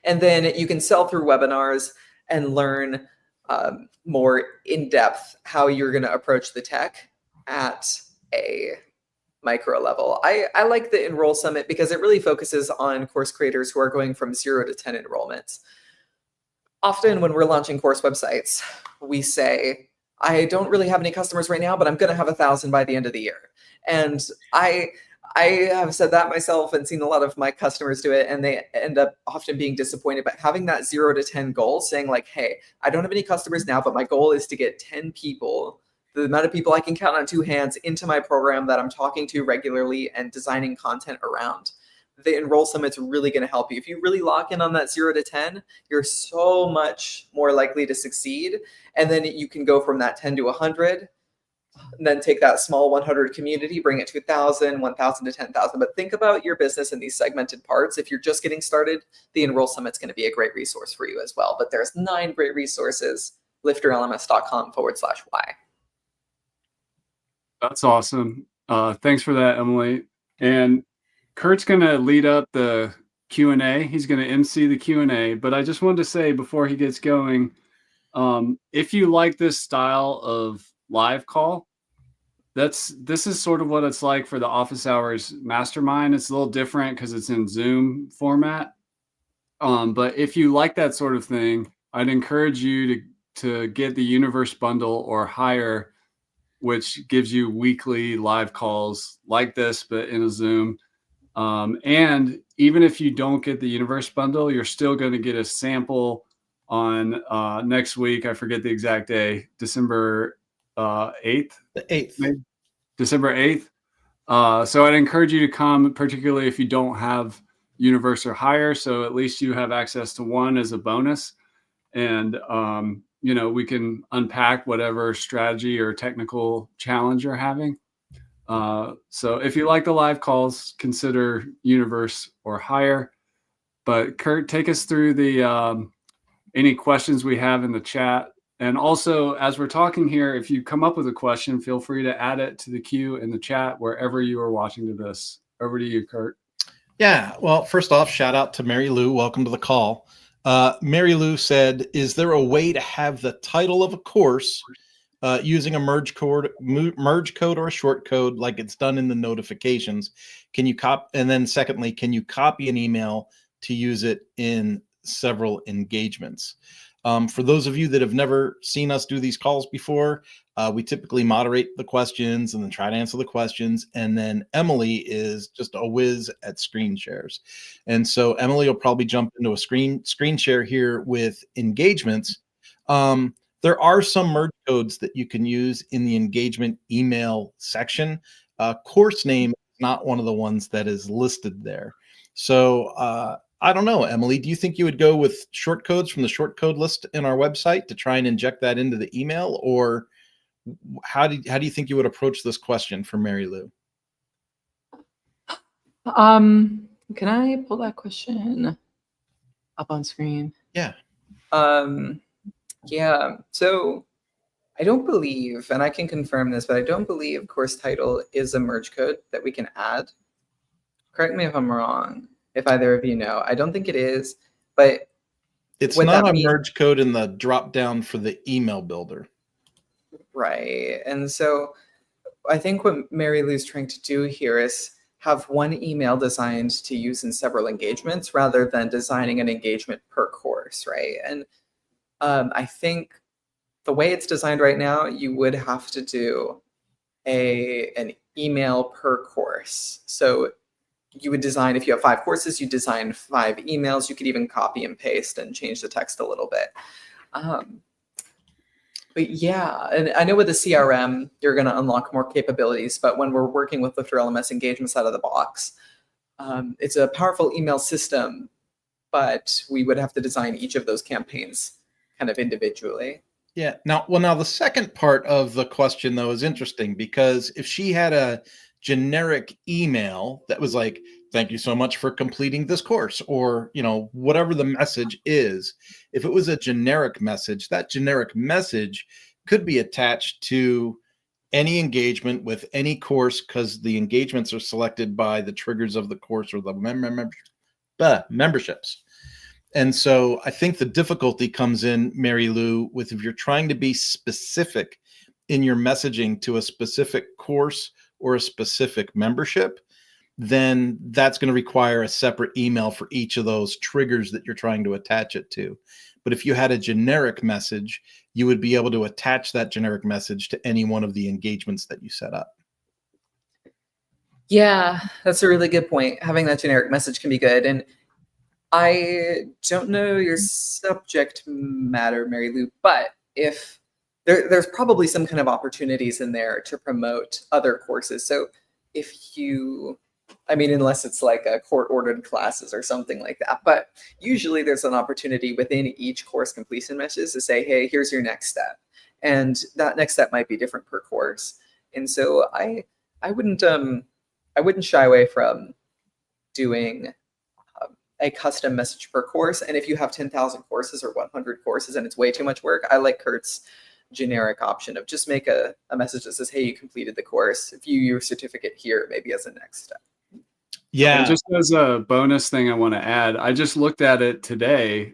[SPEAKER 3] And then you can sell through webinars and learn more in depth how you're going to approach the tech at a micro level. I like the Enroll Summit because it really focuses on course creators who are going from 0 to 10 enrollments. Often when we're launching course websites, we say, I don't really have any customers right now, but I'm going to have 1,000 by the end of the year. And I have said that myself and seen a lot of my customers do it, and they end up often being disappointed. But having that 0 to 10 goal, saying like, hey, I don't have any customers now, but my goal is to get 10 people, the amount of people I can count on 2 hands, into my program that I'm talking to regularly and designing content around. The Enroll Summit's really going to help you. If you really lock in on that 0 to 10, you're so much more likely to succeed. And then you can go from that 10 to 100, and then take that small 100 community, bring it to 1,000, 1,000 to 10,000. But think about your business in these segmented parts. If you're just getting started, the Enroll Summit's going to be a great resource for you as well. But there's 9 great resources, lifterlms.com/why.
[SPEAKER 1] That's awesome. Thanks for that, Emily. And Kurt's going to lead up the Q&A. He's going to MC the Q&A. But I just wanted to say before he gets going, if you like this style of live call, this is sort of what it's like for the Office Hours Mastermind. It's a little different because it's in Zoom format. But if you like that sort of thing, I'd encourage you to get the Universe bundle or higher, which gives you weekly live calls like this, but in a Zoom. And even if you don't get the Universe bundle, you're still going to get a sample on next week. I forget the exact day, December 8th.
[SPEAKER 2] The 8th.
[SPEAKER 1] Maybe? December 8th. So I'd encourage you to come, particularly if you don't have Universe or higher. So at least you have access to one as a bonus. And, you know, we can unpack whatever strategy or technical challenge you're having. So if you like the live calls, consider Universe or higher. But Kurt, take us through the any questions we have in the chat. And also, as we're talking here, if you come up with a question, feel free to add it to the queue in the chat wherever you are watching to this. Over to you, Kurt.
[SPEAKER 2] Yeah, well, first off, shout out to Mary Lou. Welcome to the call. Mary Lou said, is there a way to have the title of a course using a merge code or a short code like it's done in the notifications? Can you and then secondly, can you copy an email to use it in several engagements? For those of you that have never seen us do these calls before, we typically moderate the questions and then try to answer the questions. And then Emily is just a whiz at screen shares. And so Emily will probably jump into a screen share here with engagements. There are some merge codes that you can use in the engagement email section. Course name is not one of the ones that is listed there. So I don't know, Emily, do you think you would go with short codes from the short code list in our website to try and inject that into the email? Or how do you think you would approach this question for Mary Lou?
[SPEAKER 3] Can I pull that question up on screen?
[SPEAKER 2] Yeah.
[SPEAKER 3] Yeah. So I don't believe, and I can confirm this, but I don't believe course title is a merge code that we can add. Correct me if I'm wrong, if either of you know. I don't think it is, but
[SPEAKER 2] it's not a merge code in the drop down for the email builder.
[SPEAKER 3] Right. And so I think what Mary Lou's trying to do here is have one email designed to use in several engagements rather than designing an engagement per course, right? And I think the way it's designed right now, you would have to do an email per course. So you would design, if you have 5 courses, you design 5 emails. You could even copy and paste and change the text a little bit. But yeah, and I know with the CRM, you're going to unlock more capabilities. But when we're working with LifterLMS engagements out of the box, it's a powerful email system, but we would have to design each of those campaigns kind of individually.
[SPEAKER 2] Yeah. Now the second part of the question, though, is interesting because if she had a generic email that was like, thank you so much for completing this course, or, you know, whatever the message is, if it was a generic message, that generic message could be attached to any engagement with any course because the engagements are selected by the triggers of the course or the memberships. And so I think the difficulty comes in, Mary Lou, with if you're trying to be specific in your messaging to a specific course or a specific membership, then that's going to require a separate email for each of those triggers that you're trying to attach it to. But if you had a generic message, you would be able to attach that generic message to any one of the engagements that you set up.
[SPEAKER 3] Yeah, that's a really good point. Having that generic message can be good. And I don't know your subject matter, Mary Lou, but if there's probably some kind of opportunities in there to promote other courses. So if you, I mean, unless it's like a court-ordered classes or something like that, but usually there's an opportunity within each course completion message to say, hey, here's your next step. And that next step might be different per course. And so I wouldn't shy away from doing a custom message per course. And if you have 10,000 courses or 100 courses and it's way too much work, I like Kurt's generic option of just make a message that says, hey, you completed the course. View your certificate here, maybe as a next step.
[SPEAKER 1] Yeah. And just as a bonus thing I want to add, I just looked at it today.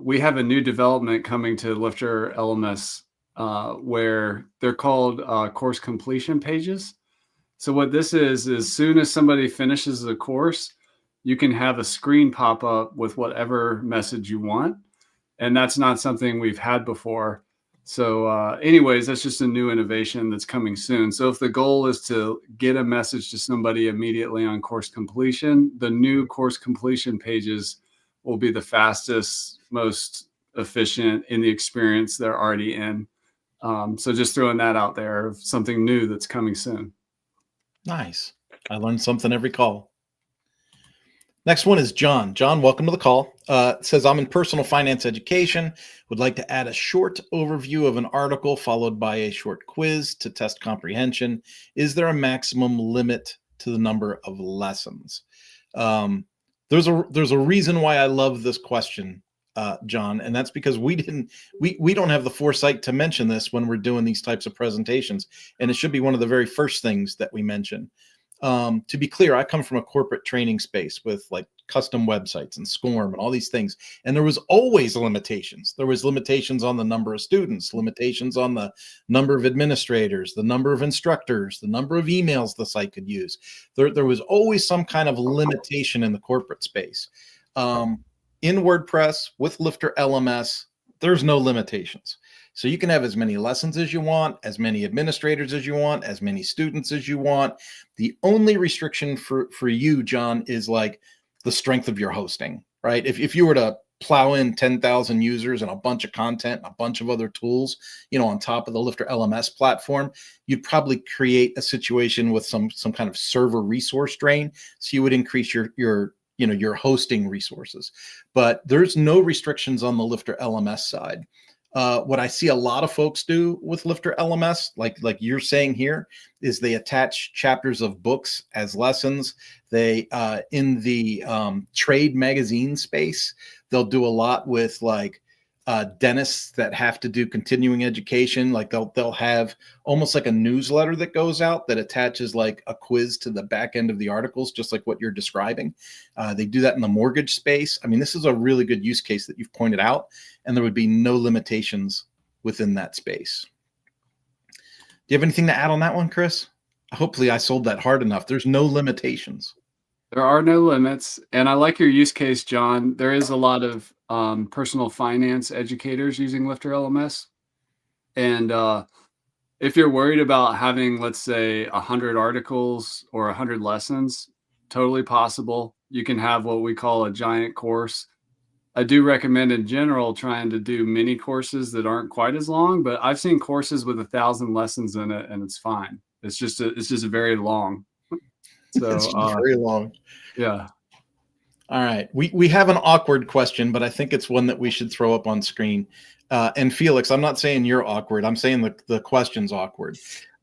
[SPEAKER 1] We have a new development coming to LifterLMS where they're called course completion pages. So what this is as soon as somebody finishes the course, you can have a screen pop up with whatever message you want. And that's not something we've had before. So anyways, that's just a new innovation that's coming soon. So if the goal is to get a message to somebody immediately on course completion, the new course completion pages will be the fastest, most efficient in the experience they're already in. So just throwing that out there of something new that's coming soon.
[SPEAKER 2] Nice. I learned something every call. Next one is John. John, welcome to the call. Says, I'm in personal finance education. Would like to add a short overview of an article followed by a short quiz to test comprehension. Is there a maximum limit to the number of lessons? There's a reason why I love this question, John, and that's because we don't have the foresight to mention this when we're doing these types of presentations, and it should be one of the very first things that we mention. To be clear, I come from a corporate training space with like custom websites and SCORM and all these things. And there was always limitations. There was limitations on the number of students, limitations on the number of administrators, the number of instructors, the number of emails the site could use. There was always some kind of limitation in the corporate space. In WordPress with LifterLMS, there's no limitations. So you can have as many lessons as you want, as many administrators as you want, as many students as you want. The only restriction for you, John, is like the strength of your hosting, right? If you were to plow in 10,000 users and a bunch of content and a bunch of other tools, on top of the LifterLMS platform, you'd probably create a situation with some kind of server resource drain. So you would increase your hosting resources. But there's no restrictions on the LifterLMS side. What I see a lot of folks do with LifterLMS, like you're saying here, is they attach chapters of books as lessons. They in the trade magazine space, they'll do a lot with like dentists that have to do continuing education. Like they'll have almost like a newsletter that goes out that attaches like a quiz to the back end of the articles, just like what you're describing. They do that in the mortgage space. I mean, this is a really good use case that you've pointed out, and there would be no limitations within that space. Do you have anything to add on that one, Chris? Hopefully I sold that hard enough. There's no limitations.
[SPEAKER 1] There are no limits. And I like your use case, John. There is a lot of personal finance educators using LifterLMS. And if you're worried about having, let's say, 100 articles or 100 lessons, totally possible. You can have what we call a giant course. I do recommend in general trying to do mini courses that aren't quite as long, but I've seen courses with 1,000 lessons in it and it's fine. It's just very long. So
[SPEAKER 2] it's very long.
[SPEAKER 1] Yeah.
[SPEAKER 2] All right. We have an awkward question, but I think it's one that we should throw up on screen. And Felix, I'm not saying you're awkward. I'm saying the question's awkward.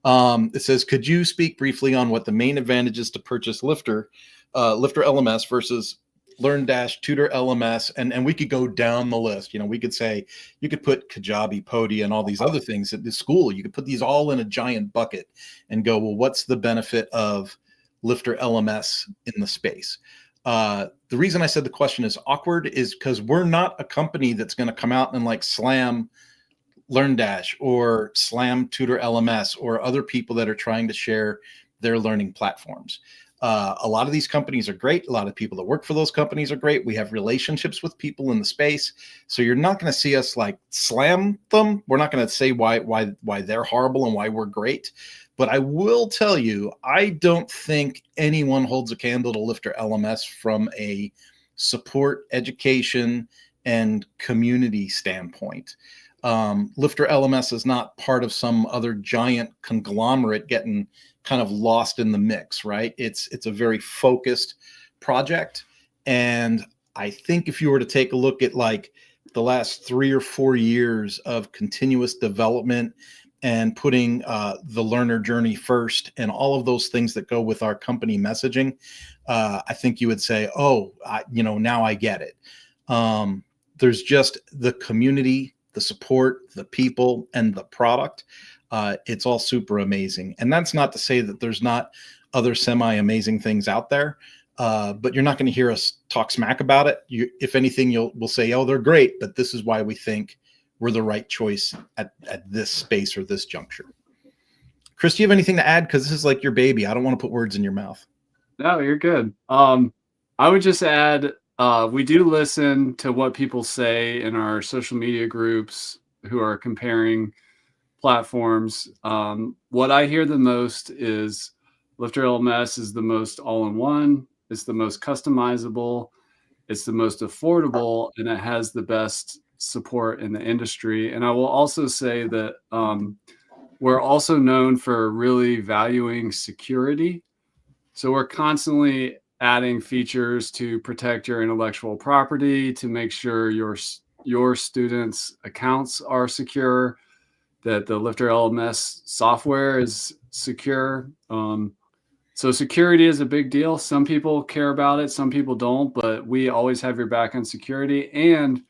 [SPEAKER 2] It says, could you speak briefly on what the main advantages to purchase LifterLMS versus Learn-Tutor LMS? And we could go down the list. We could say, you could put Kajabi, Podia, and all these other things at the school. You could put these all in a giant bucket and go, well, what's the benefit of LifterLMS in the space? The reason I said the question is awkward is because we're not a company that's going to come out and like slam LearnDash or slam Tutor LMS or other people that are trying to share their learning platforms. A lot of these companies are great. A lot of people that work for those companies are great. We have relationships with people in the space. So you're not going to see us like slam them. We're not going to say why they're horrible and why we're great. But I will tell you, I don't think anyone holds a candle to LifterLMS from a support, education, and community standpoint. LifterLMS is not part of some other giant conglomerate getting kind of lost in the mix, right? It's a very focused project. And I think if you were to take a look at like the last 3 or 4 years of continuous development and putting the learner journey first and all of those things that go with our company messaging, I think you would say, oh, now I get it. There's just the community, the support, the people, and the product. It's all super amazing. And that's not to say that there's not other semi-amazing things out there, but you're not going to hear us talk smack about it. If anything, we'll say, oh, they're great, but this is why we think we're the right choice at this space or this juncture. Chris, do you have anything to add? Because this is like your baby. I don't want to put words in your mouth.
[SPEAKER 1] No, you're good. I would just add, we do listen to what people say in our social media groups who are comparing platforms. What I hear the most is LifterLMS is the most all-in-one. It's the most customizable. It's the most affordable, and it has the best support in the industry. And I will also say that we're also known for really valuing security. So we're constantly adding features to protect your intellectual property, to make sure your students' accounts are secure, that the LifterLMS software is secure. So security is a big deal. Some people care about it, some people don't, but we always have your back on security. And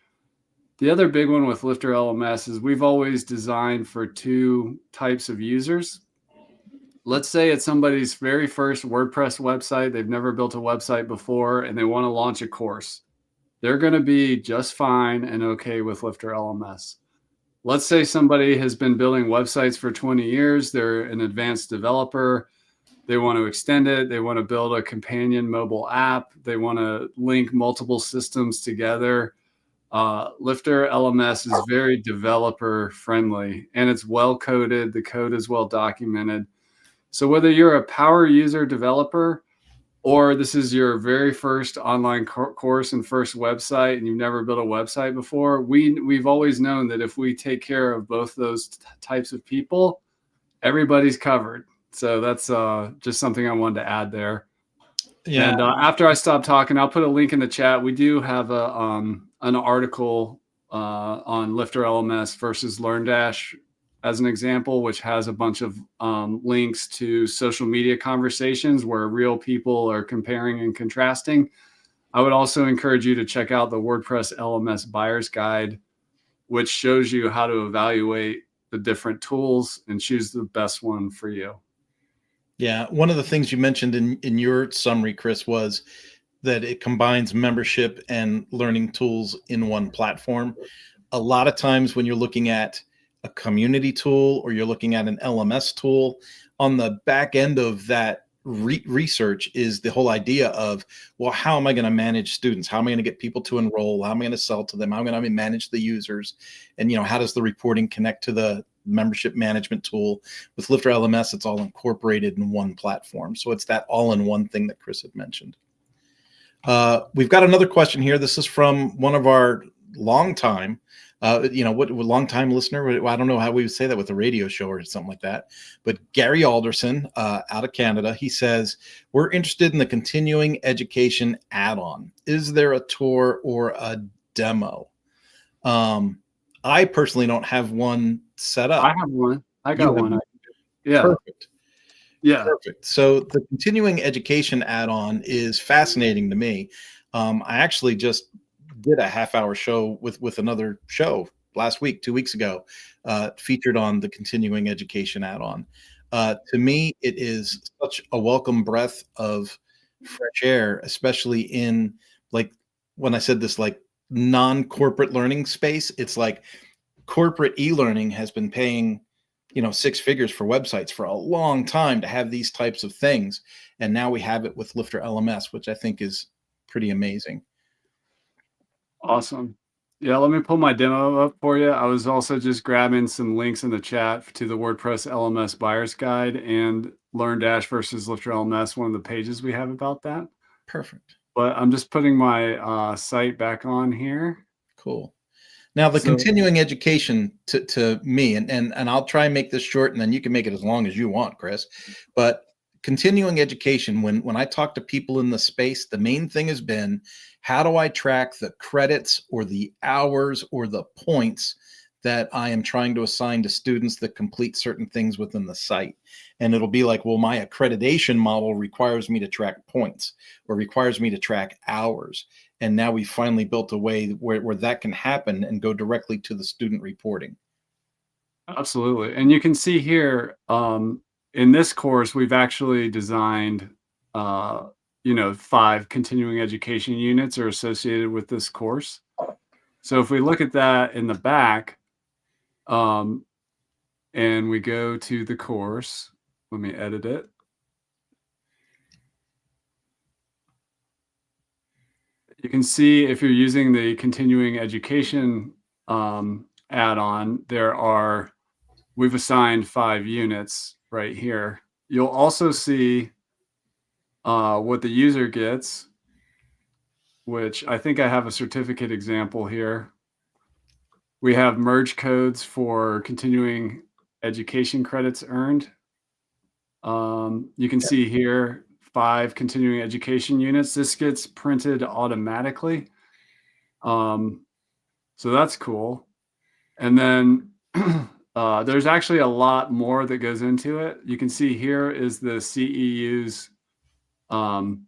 [SPEAKER 1] the other big one with LifterLMS is we've always designed for two types of users. Let's say it's somebody's very first WordPress website. They've never built a website before and they want to launch a course. They're going to be just fine and okay with LifterLMS. Let's say somebody has been building websites for 20 years. They're an advanced developer. They want to extend it. They want to build a companion mobile app. They want to link multiple systems together. LifterLMS is very developer friendly and it's well coded. The code is well documented. So whether you're a power user developer or this is your very first online course and first website and you've never built a website before, we've always known that if we take care of both those types of people, everybody's covered. So that's just something I wanted to add there.
[SPEAKER 2] Yeah.
[SPEAKER 1] And after I stop talking, I'll put a link in the chat. We do have an article on LifterLMS versus LearnDash as an example, which has a bunch of links to social media conversations where real people are comparing and contrasting. I would also encourage you to check out the WordPress LMS Buyer's Guide, which shows you how to evaluate the different tools and choose the best one for you.
[SPEAKER 2] Yeah. One of the things you mentioned in your summary, Chris, was that it combines membership and learning tools in one platform. A lot of times when you're looking at a community tool or you're looking at an LMS tool, on the back end of that research is the whole idea of, well, how am I going to manage students? How am I going to get people to enroll? How am I going to sell to them? How am I going to manage the users? And, how does the reporting connect to the membership management tool? With LifterLMS, it's all incorporated in one platform. So it's that all-in-one thing that Chris had mentioned. We've got another question here. This is from one of our longtime, longtime listener. I don't know how we would say that with a radio show or something like that. But Gary Alderson out of Canada, he says, we're interested in the continuing education add-on. Is there a tour or a demo? I personally don't have one set up.
[SPEAKER 1] I have one. I got one. Yeah.
[SPEAKER 2] Perfect.
[SPEAKER 1] Yeah.
[SPEAKER 2] Perfect. So the continuing education add-on is fascinating to me. I actually just did a half-hour show with another show last week, 2 weeks ago, featured on the continuing education add-on. To me, it is such a welcome breath of fresh air, especially in, like, when I said this, like, non-corporate learning space. It's like corporate e-learning has been paying 6 figures for websites for a long time to have these types of things. And now we have it with LifterLMS, which I think is pretty amazing.
[SPEAKER 1] Awesome. Yeah, let me pull my demo up for you. I was also just grabbing some links in the chat to the WordPress LMS Buyer's Guide and LearnDash versus LifterLMS, one of the pages we have about that.
[SPEAKER 2] Perfect.
[SPEAKER 1] But I'm just putting my site back on here.
[SPEAKER 2] Cool. Now, the continuing education to me, and I'll try and make this short, and then you can make it as long as you want, Chris. But continuing education, when I talk to people in the space, the main thing has been, how do I track the credits or the hours or the points that I am trying to assign to students that complete certain things within the site? And it'll be like, well, my accreditation model requires me to track points or requires me to track hours. And now we finally built a way where that can happen and go directly to the student reporting.
[SPEAKER 1] Absolutely. And you can see here, in this course, we've actually designed, 5 continuing education units are associated with this course. So if we look at that in the back, and we go to the course, let me edit it. You can see if you're using the continuing education add-on, we've assigned 5 units right here. You'll also see what the user gets, which I think I have a certificate example here. We have merge codes for continuing education credits earned. You can see here 5 continuing education units. This gets printed automatically. So that's cool. And then there's actually a lot more that goes into it. You can see here is the CEU's kind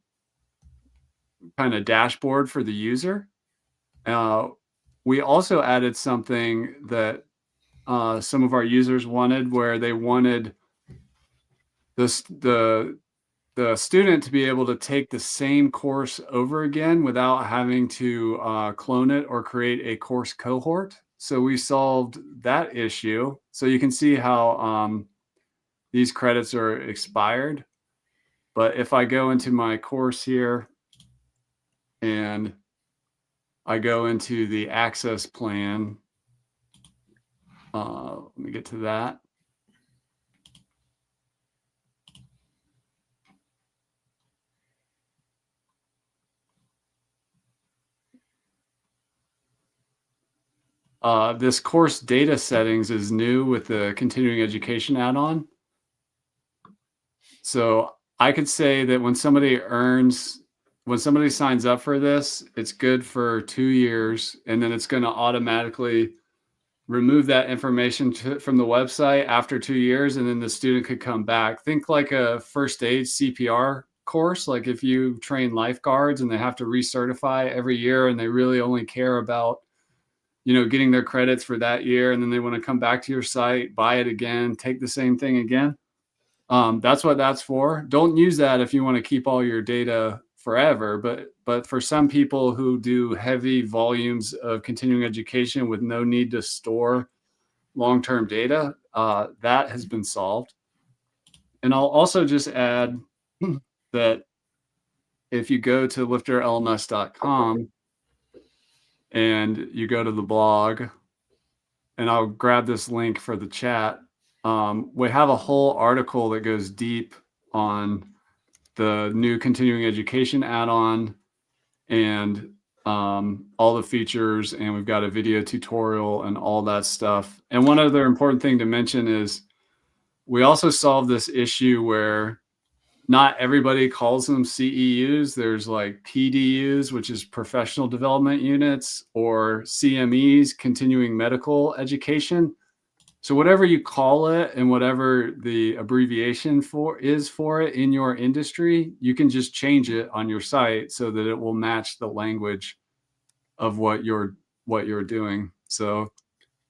[SPEAKER 1] of dashboard for the user. We also added something that some of our users wanted, where they wanted the student to be able to take the same course over again without having to clone it or create a course cohort. So we solved that issue. So you can see how these credits are expired. But if I go into my course here and I go into the access plan, let me get to that. This course data settings is new with the continuing education add-on. So I could say that when somebody signs up for this, it's good for 2 years, and then it's going to automatically remove that information from the website after 2 years, and then the student could come back. Think like a first aid CPR course, like if you train lifeguards and they have to recertify every year and they really only care about getting their credits for that year, and then they want to come back to your site, buy it again, take the same thing again. That's what that's for. Don't use that if you want to keep all your data forever, but for some people who do heavy volumes of continuing education with no need to store long-term data, that has been solved. And I'll also just add that if you go to LifterLMS.com and you go to the blog, and I'll grab this link for the chat, we have a whole article that goes deep on the new continuing education add-on and all the features, and we've got a video tutorial and all that stuff. And one other important thing to mention is we also solved this issue where not everybody calls them CEUs. There's like PDUs, which is professional development units, or CMEs, continuing medical education. So whatever you call it and whatever the abbreviation for it in your industry, you can just change it on your site so that it will match the language of what you're doing. So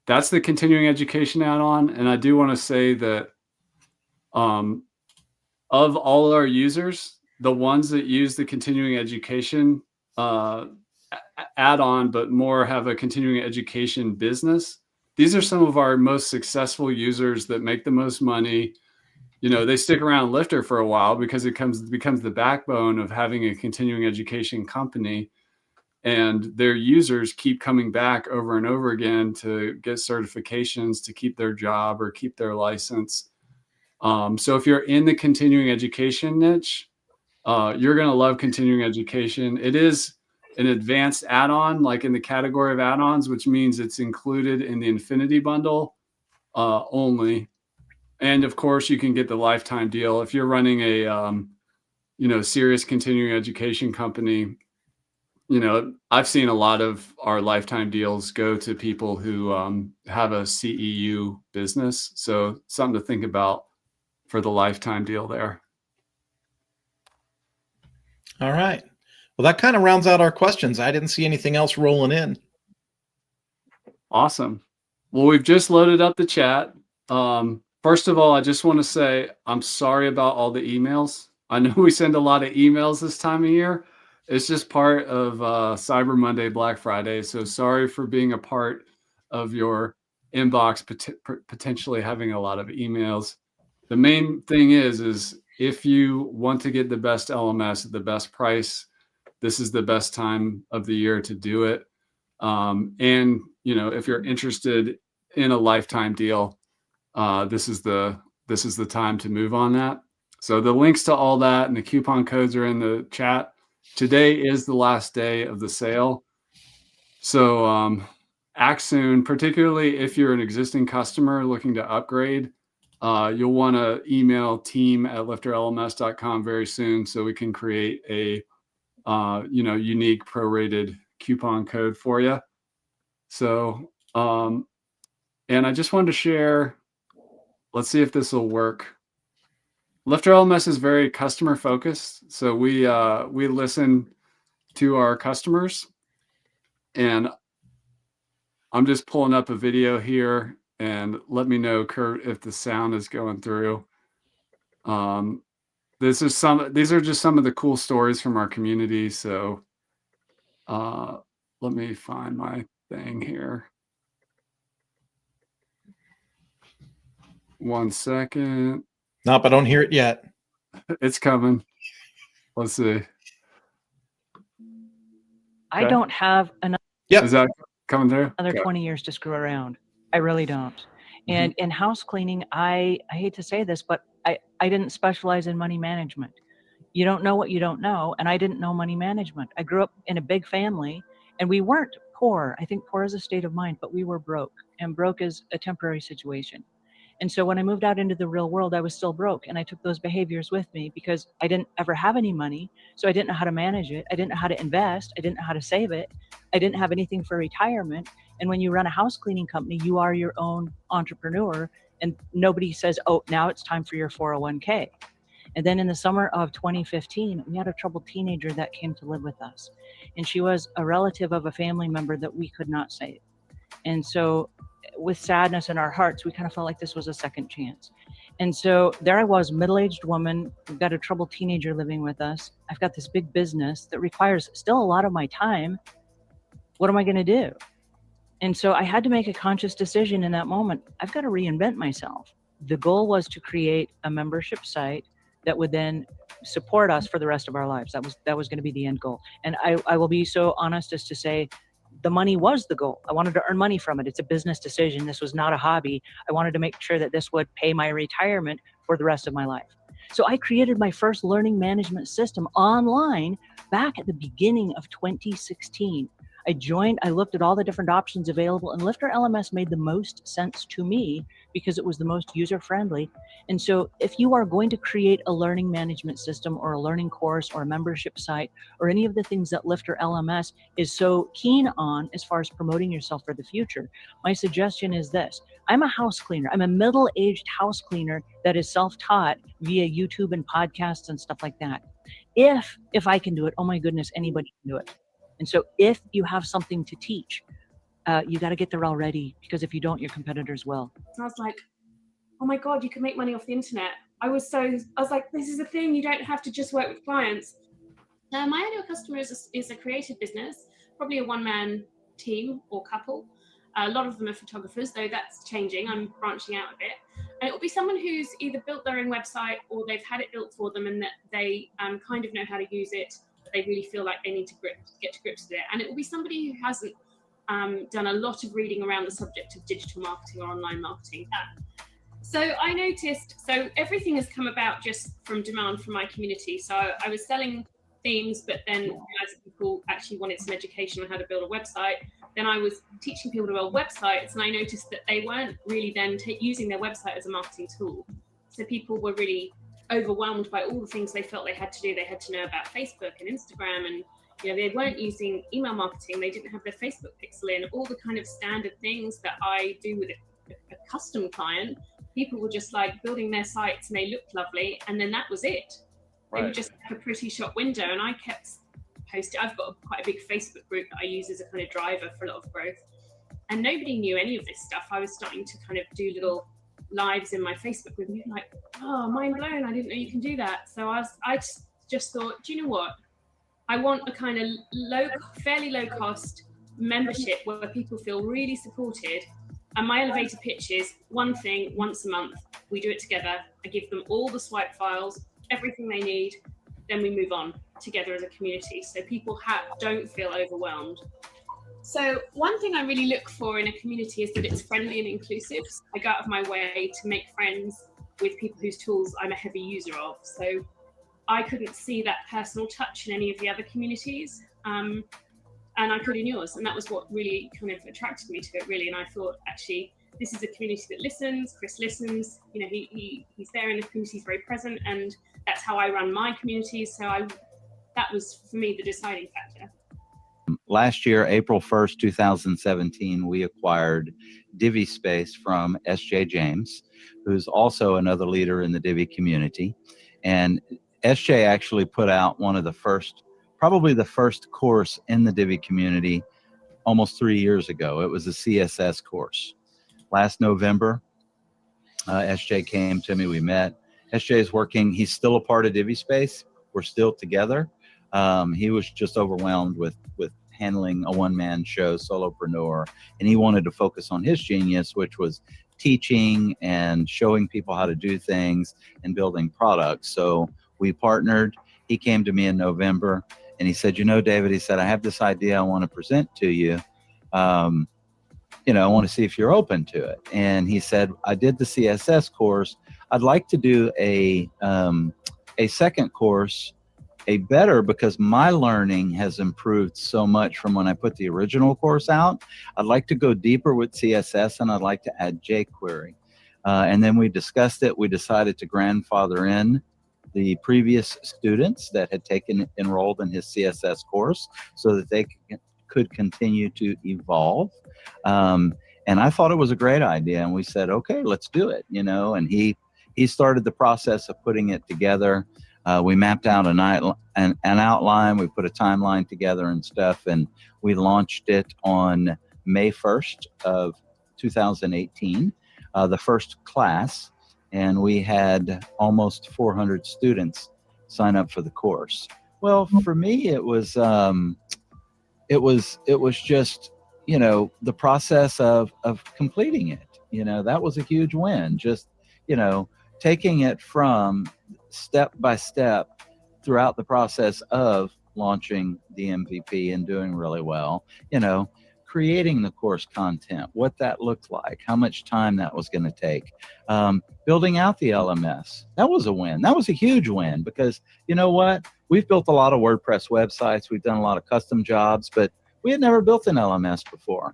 [SPEAKER 1] that's the continuing education add-on. And I do want to say that of all our users, the ones that use the continuing education add-on, but more have a continuing education business, these are some of our most successful users that make the most money. They stick around Lifter for a while because it becomes the backbone of having a continuing education company. And their users keep coming back over and over again to get certifications, to keep their job or keep their license. So if you're in the continuing education niche, you're going to love continuing education. It is an advanced add-on, like in the category of add-ons, which means it's included in the Infinity bundle only. And of course, you can get the lifetime deal if you're running a serious continuing education company. I've seen a lot of our lifetime deals go to people who have a CEU business. So something to think about for the lifetime deal there.
[SPEAKER 2] All right. Well, that kind of rounds out our questions. I didn't see anything else rolling in.
[SPEAKER 1] Awesome. Well, we've just loaded up the chat. First of all, I just want to say I'm sorry about all the emails. I know we send a lot of emails this time of year. It's just part of Cyber Monday, Black Friday. So sorry for being a part of your inbox, potentially having a lot of emails. The main thing is if you want to get the best LMS at the best price, this is the best time of the year to do it. And if you're interested in a lifetime deal, this is the time to move on that. So the links to all that and the coupon codes are in the chat. Today is the last day of the sale. So act soon, particularly if you're an existing customer looking to upgrade. You'll want to email team@lifterlms.com very soon so we can create a unique prorated coupon code for you. So, and I just wanted to share, let's see if this will work. LifterLMS is very customer focused. So we listen to our customers, and I'm just pulling up a video here, and let me know, Kurt, if the sound is going through. These are just some of the cool stories from our community. So let me find my thing here. 1 second.
[SPEAKER 2] Nope, I don't hear it yet.
[SPEAKER 1] It's coming. Let's see.
[SPEAKER 4] I don't have another
[SPEAKER 2] Yep.
[SPEAKER 1] Is that coming through? Okay.
[SPEAKER 4] 20 years to screw around. I really don't. And in house cleaning, I hate to say this, but I didn't specialize in money management. You don't know what you don't know. And I didn't know money management. I grew up in a big family, and we weren't poor. I think poor is a state of mind, but we were broke, and broke is a temporary situation. And so when I moved out into the real world, I was still broke, and I took those behaviors with me because I didn't ever have any money. So I didn't know how to manage it. I didn't know how to invest. I didn't know how to save it. I didn't have anything for retirement. And when you run a house cleaning company, you are your own entrepreneur, and nobody says, oh, now it's time for your 401k. And then in the summer of 2015, we had a troubled teenager that came to live with us. And she was a relative of a family member that we could not save. And so with sadness in our hearts, we kind of felt like this was a second chance. And so there I was, middle-aged woman. We've got a troubled teenager living with us. I've got this big business that requires still a lot of my time. What am I going to do? And so I had to make a conscious decision in that moment. I've got to reinvent myself. The goal was to create a membership site that would then support us for the rest of our lives. That was going to be the end goal. And I will be so honest as to say, the money was the goal. I wanted to earn money from it. It's a business decision. This was not a hobby. I wanted to make sure that this would pay my retirement for the rest of my life. So I created my first learning management system online back at the beginning of 2016. I looked at all the different options available, and LifterLMS made the most sense to me because it was the most user-friendly. And so if you are going to create a learning management system or a learning course or a membership site or any of the things that LifterLMS is so keen on as far as promoting yourself for the future, my suggestion is this. I'm a house cleaner. I'm a middle-aged house cleaner that is self-taught via YouTube and podcasts and stuff like that. If I can do it, oh my goodness, anybody can do it. And so if you have something to teach, you got to get there already, because if you don't, your competitors will.
[SPEAKER 5] And I was like, oh my God, you can make money off the internet. I was like, this is a thing. You don't have to just work with clients. My ideal customer is a creative business, probably a one-man team or couple. A lot of them are photographers, though that's changing. I'm branching out a bit. And it will be someone who's either built their own website or they've had it built for them, and that they kind of know how to use it. They really feel like they need to get to grips with it. And it will be somebody who hasn't done a lot of reading around the subject of digital marketing or online marketing. So I noticed, everything has come about just from demand from my community. So I was selling themes, but then as people actually wanted some education on how to build a website, then I was teaching people to build websites, and I noticed that they weren't really then using their website as a marketing tool. So people were really overwhelmed by all the things they felt they had to do. They had to know about Facebook and Instagram, and they weren't using email marketing. They didn't have their Facebook pixel in, all the kind of standard things that I do with a custom client. People were just like building their sites and they looked lovely, and then that was it. Right. They were just like a pretty shop window, and I kept posting. I've got quite a big Facebook group that I use as a kind of driver for a lot of growth, and nobody knew any of this stuff. I was starting to kind of do little lives in my Facebook group, and you're like, oh, mind blown, I didn't know you can do that. So I just thought, do you know what? I want a kind of fairly low cost membership where people feel really supported. And my elevator pitch is one thing once a month. We do it together. I give them all the swipe files, everything they need. Then we move on together as a community. So people don't feel overwhelmed. So one thing I really look for in a community is that it's friendly and inclusive. I go out of my way to make friends with people whose tools I'm a heavy user of. So I couldn't see that personal touch in any of the other communities, and I could in yours. And that was what really kind of attracted me to it, really. And I thought, actually, this is a community that listens. Chris listens. You know, he's there in the community, he's very present, and that's how I run my community. So that was for me the deciding factor.
[SPEAKER 6] Last year, April 1st, 2017, we acquired Divi Space from S.J. James, who's also another leader in the Divi community. And S.J. actually put out one of the first, probably the first course in the Divi community almost 3 years ago. It was a CSS course. Last November, S.J. came to me, we met. S.J. is working, he's still a part of Divi Space. We're still together. He was just overwhelmed with handling a one-man show, solopreneur, and he wanted to focus on his genius, which was teaching and showing people how to do things and building products. So we partnered. He came to me in November and he said, you know, David, he said, I have this idea I want to present to you. You know, I want to see if you're open to it. And he said, I did the CSS course. I'd like to do a second course, a better, because my learning has improved so much from when I put the original course out. I'd like to go deeper with CSS and I'd like to add jQuery. And then we discussed it. We decided to grandfather in the previous students that had enrolled in his CSS course so that they could continue to evolve. And I thought it was a great idea. And we said, okay, let's do it, you know, and he started the process of putting it together. We mapped out an outline, we put a timeline together and stuff, and we launched it on May 1st of 2018, the first class, and we had almost 400 students sign up for the course. Well, for me, it was just, you know, the process of completing it. You know, that was a huge win. Just, you know, taking it from step by step throughout the process of launching the MVP and doing really well, you know, creating the course content, what that looked like, how much time that was going to take, building out the LMS. That was a win. That was a huge win because, you know what, we've built a lot of WordPress websites. We've done a lot of custom jobs, but we had never built an LMS before.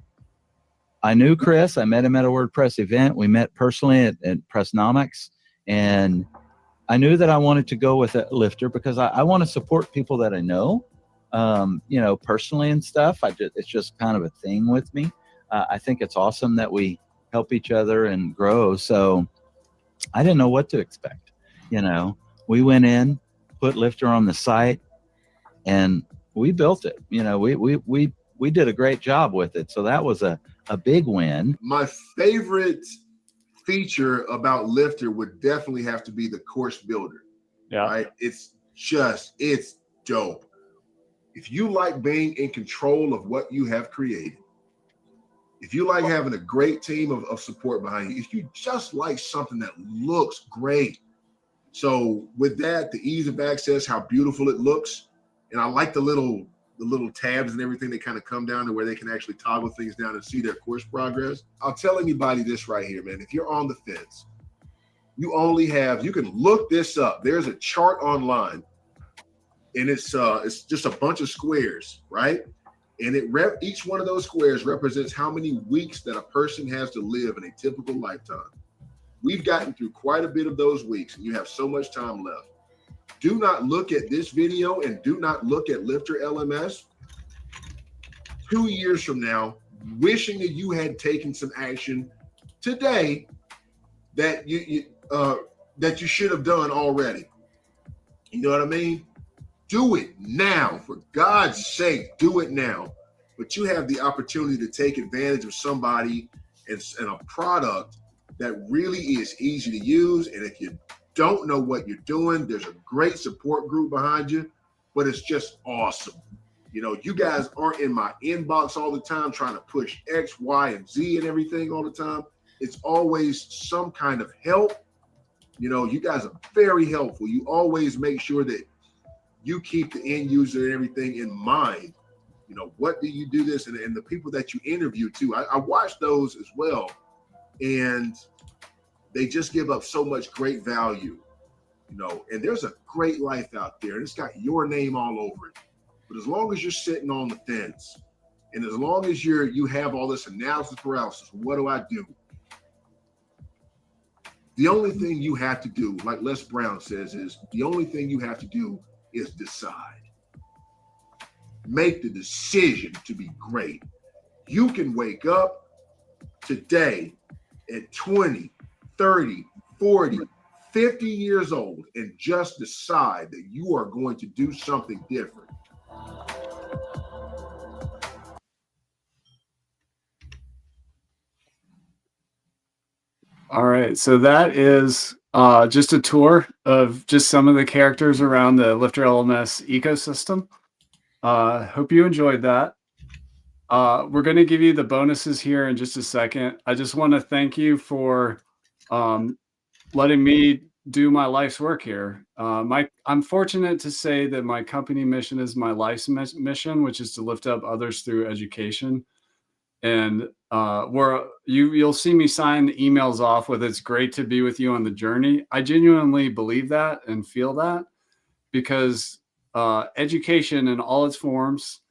[SPEAKER 6] I knew Chris. I met him at a WordPress event. We met personally at Pressnomics, and I knew that I wanted to go with a Lifter because I want to support people that I know, you know, personally and stuff. It's just kind of a thing with me. I think it's awesome that we help each other and grow. So I didn't know what to expect. You know, we went in, put Lifter on the site, and we built it. You know, we did a great job with it. So that was a big win.
[SPEAKER 7] My favorite feature about Lifter would definitely have to be the course builder.
[SPEAKER 1] Yeah.
[SPEAKER 7] Right? It's dope. If you like being in control of what you have created, if you like having a great team of support behind you, if you just like something that looks great. So with that, the ease of access, how beautiful it looks. And I like the little tabs and everything that kind of come down to where they can actually toggle things down and see their course progress. I'll tell anybody this right here, man. If you're on the fence, you can look this up. There's a chart online, and it's just a bunch of squares, right? And each one of those squares represents how many weeks that a person has to live in a typical lifetime. We've gotten through quite a bit of those weeks, and you have so much time left. Do not look at this video and do not look at LifterLMS 2 years from now, wishing that you had taken some action today that you should have done already. You know what I mean? Do it now. For God's sake, do it now. But you have the opportunity to take advantage of somebody and a product that really is easy to use. And if you don't know what you're doing, there's a great support group behind you, but it's just awesome. You know, you guys aren't in my inbox all the time trying to push X, Y, and Z and everything all the time. It's always some kind of help. You know, you guys are very helpful. You always make sure that you keep the end user and everything in mind. You know, what do you do this? And the people that you interview too. I watch those as well. And they just give up so much great value, you know, and there's a great life out there and it's got your name all over it. But as long as you're sitting on the fence and as long as you have all this analysis paralysis, what do I do? The only thing you have to do, like Les Brown says, is the only thing you have to do is decide. Make the decision to be great. You can wake up today at 20, 30, 40, 50 years old and just decide that you are going to do something different.
[SPEAKER 1] All right, so that is just a tour of just some of the characters around the LifterLMS ecosystem. Hope you enjoyed that. We're going to give you the bonuses here in just a second. I just want to thank you for letting me do my life's work here. I'm fortunate to say that my company mission is my life's mission, which is to lift up others through education. And you'll see me sign the emails off with "It's great to be with you on the journey." I genuinely believe that and feel that, because education in all its forms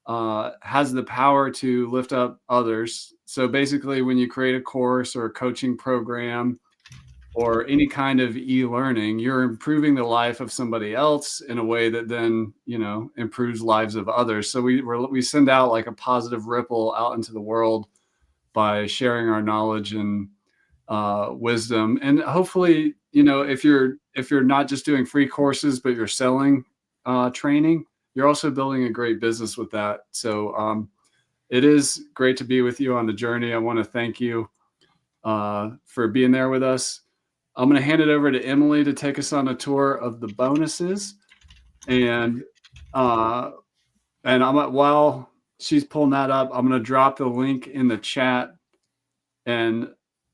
[SPEAKER 1] has the power to lift up others. So basically, when you create a course or a coaching program or any kind of e-learning, you're improving the life of somebody else in a way that then, improves lives of others. So we send out like a positive ripple out into the world by sharing our knowledge and wisdom. And hopefully, if you're not just doing free courses, but you're selling training, you're also building a great business with that. So it is great to be with you on the journey. I want to thank you for being there with us. I'm going to hand it over to Emily to take us on a tour of the bonuses. And while she's pulling that up, I'm going to drop the link in the chat. And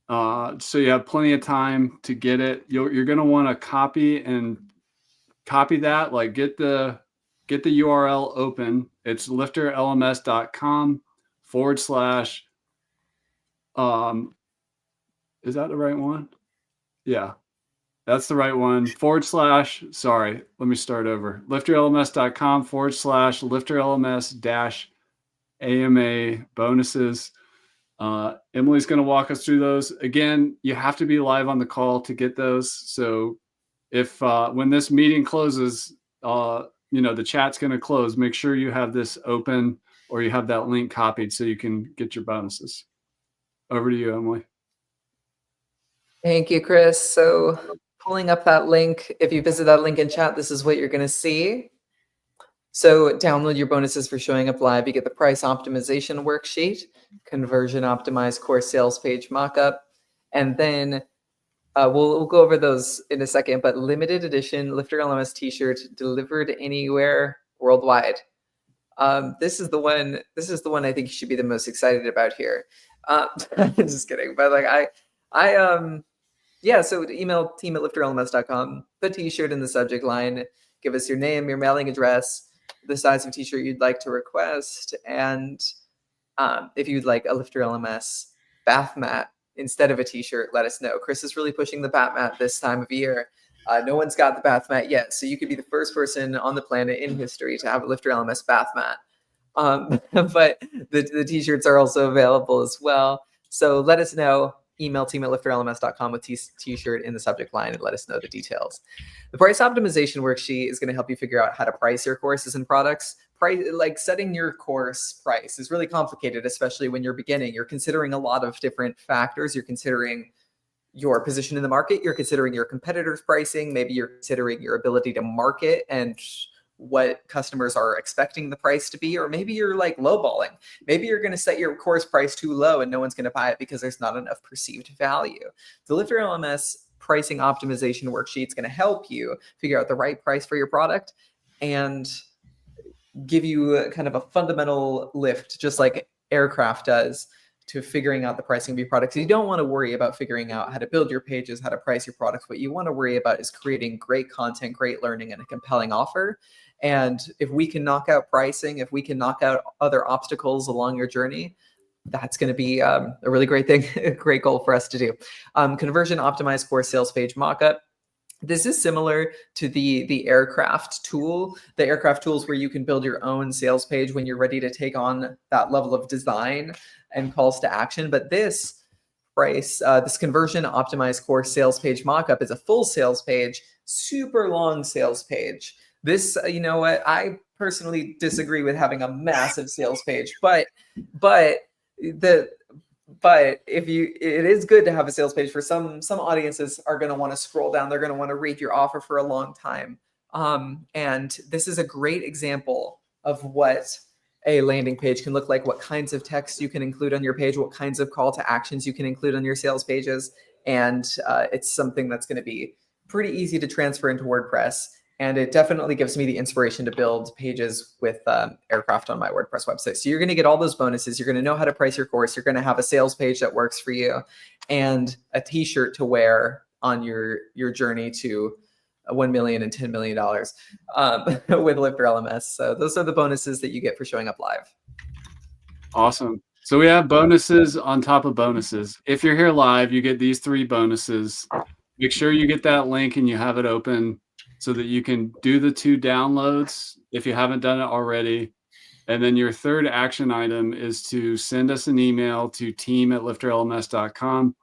[SPEAKER 1] so you have plenty of time to get it. You're going to want to copy that, like get the URL open. It's LifterLMS.com / is that the right one? Yeah, that's the right one. / sorry, let me start over. LifterLMS.com / LifterLMS -AMA bonuses. Emily's going to walk us through those. Again, you have to be live on the call to get those. So if when this meeting closes, the chat's going to close, make sure you have this open or you have that link copied so you can get your bonuses. Over to you, Emily.
[SPEAKER 3] Thank you, Chris. So pulling up that link, if you visit that link in chat, this is what you're going to see. So download your bonuses for showing up live. You get the price optimization worksheet, conversion optimized course sales page mockup, and then we'll go over those in a second, but limited edition LifterLMS t-shirt delivered anywhere worldwide. This is the one I think you should be the most excited about here. Just kidding. But so email team@lifterlms.com, put t-shirt in the subject line, give us your name, your mailing address, the size of t-shirt you'd like to request, and if you'd like a LifterLMS bath mat instead of a t-shirt, let us know. Chris is really pushing the bath mat this time of year. No one's got the bath mat yet, so you could be the first person on the planet in history to have a LifterLMS bath mat. But the t-shirts are also available as well. So let us know. Email team@lifterlms.com with t-shirt in the subject line and let us know the details. The price optimization worksheet is going to help you figure out how to price your courses and products. Like setting your course price is really complicated, especially when you're beginning. You're considering a lot of different factors. You're considering your position in the market. You're considering your competitors' pricing. Maybe you're considering your ability to market and what customers are expecting the price to be, or maybe you're like lowballing. Maybe you're going to set your course price too low and no one's going to buy it because there's not enough perceived value. The LifterLMS pricing optimization worksheet is going to help you figure out the right price for your product and give you kind of a fundamental lift, just like aircraft does, to figuring out the pricing of your products. You don't want to worry about figuring out how to build your pages, how to price your products. What you want to worry about is creating great content, great learning, and a compelling offer. And if we can knock out pricing, if we can knock out other obstacles along your journey, that's going to be a really great thing, a great goal for us to do. Conversion optimized course sales page mockup. This is similar to the aircraft tool. The aircraft tools where you can build your own sales page when you're ready to take on that level of design and calls to action. But this price. This conversion optimized course sales page mockup is a full sales page, super long sales page. This, you know what, I personally disagree with having a massive sales page, but if you, it is good to have a sales page. For some audiences are going to want to scroll down. They're going to want to read your offer for a long time. And this is a great example of what a landing page can look like, what kinds of text you can include on your page, what kinds of call to actions you can include on your sales pages. And it's something that's going to be pretty easy to transfer into WordPress. And it definitely gives me the inspiration to build pages with aircraft on my WordPress website. So you're going to get all those bonuses. You're going to know how to price your course. You're going to have a sales page that works for you and a t-shirt to wear on your journey to $1 million and $10 million with LifterLMS. So those are the bonuses that you get for showing up live.
[SPEAKER 1] Awesome. So we have bonuses on top of bonuses. If you're here live, you get these 3 bonuses. Make sure you get that link and you have it open so that you can do the 2 downloads if you haven't done it already. And then your third action item is to send us an email to team@lifterlms.com.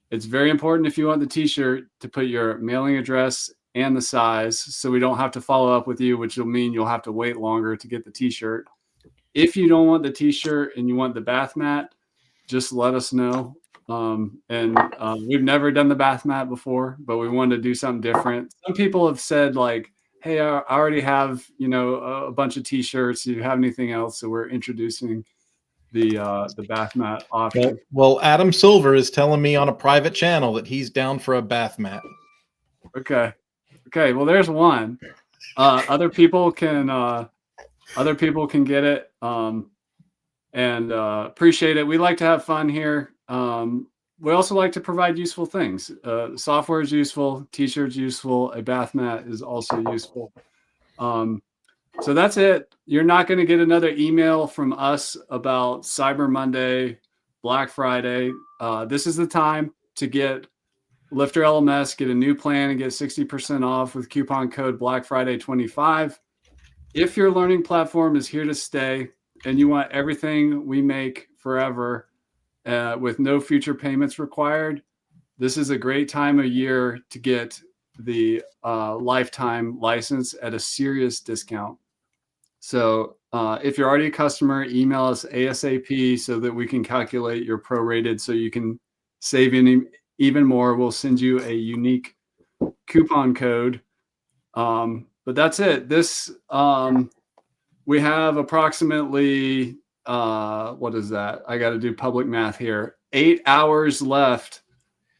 [SPEAKER 1] It's very important, if you want the t-shirt, to put your mailing address and the size so we don't have to follow up with you, which will mean you'll have to wait longer to get the t-shirt. If you don't want the t-shirt and you want the bath mat, just let us know. We've never done the bath mat before, but we wanted to do something different. Some people have said, like, hey, I already have, you know, a bunch of t-shirts. Do you have anything else? So we're introducing the bath mat option.
[SPEAKER 2] Well, Adam Silver is telling me on a private channel that he's down for a bath mat.
[SPEAKER 1] Okay. Well, there's one. Other people can get it. And appreciate it. We like to have fun here. We also like to provide useful things. Software is useful, t-shirts useful, a bath mat is also useful. So that's it. You're not going to get another email from us about Cyber Monday, Black Friday. This is the time to get LifterLMS, get a new plan and get 60% off with coupon code Black Friday 25. If your learning platform is here to stay and you want everything we make forever, with no future payments required, this is a great time of year to get the lifetime license at a serious discount. So if you're already a customer, email us ASAP so that we can calculate your prorated so you can save even more. We'll send you a unique coupon code. But that's it. This we have approximately what is that? I got to do public math here. 8 hours left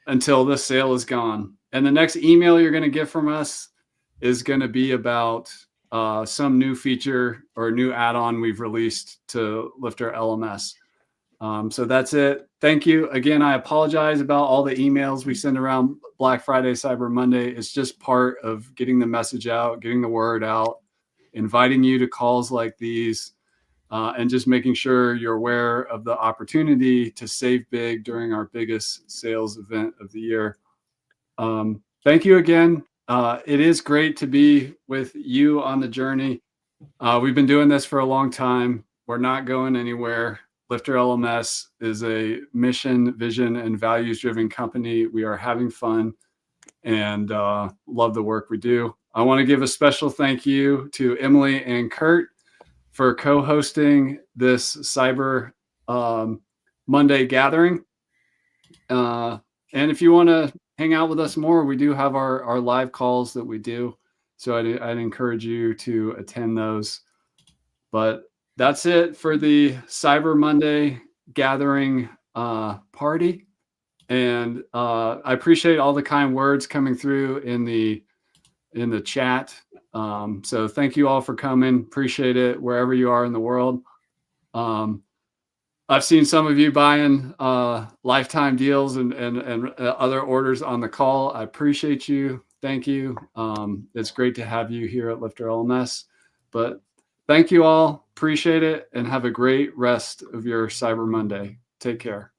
[SPEAKER 1] until this sale is gone. And the next email you're going to get from us is going to be about some new feature or new add-on we've released to LifterLMS. So that's it. Thank you. Again, I apologize about all the emails we send around Black Friday, Cyber Monday. It's just part of getting the message out, getting the word out, inviting you to calls like these, and just making sure you're aware of the opportunity to save big during our biggest sales event of the year. Thank you again. It is great to be with you on the journey. We've been doing this for a long time. We're not going anywhere. LifterLMS is a mission, vision, and values-driven company. We are having fun and love the work we do. I want to give a special thank you to Emily and Kurt for co-hosting this Cyber Monday gathering. And if you want to hang out with us more, we do have our live calls that we do. So I'd encourage you to attend those. But that's it for the Cyber Monday gathering party. And I appreciate all the kind words coming through in the chat. So thank you all for coming. Appreciate it wherever you are in the world. I've seen some of you buying lifetime deals and other orders on the call. I appreciate you. Thank you. It's great to have you here at LifterLMS. But thank you all. Appreciate it. And have a great rest of your Cyber Monday. Take care.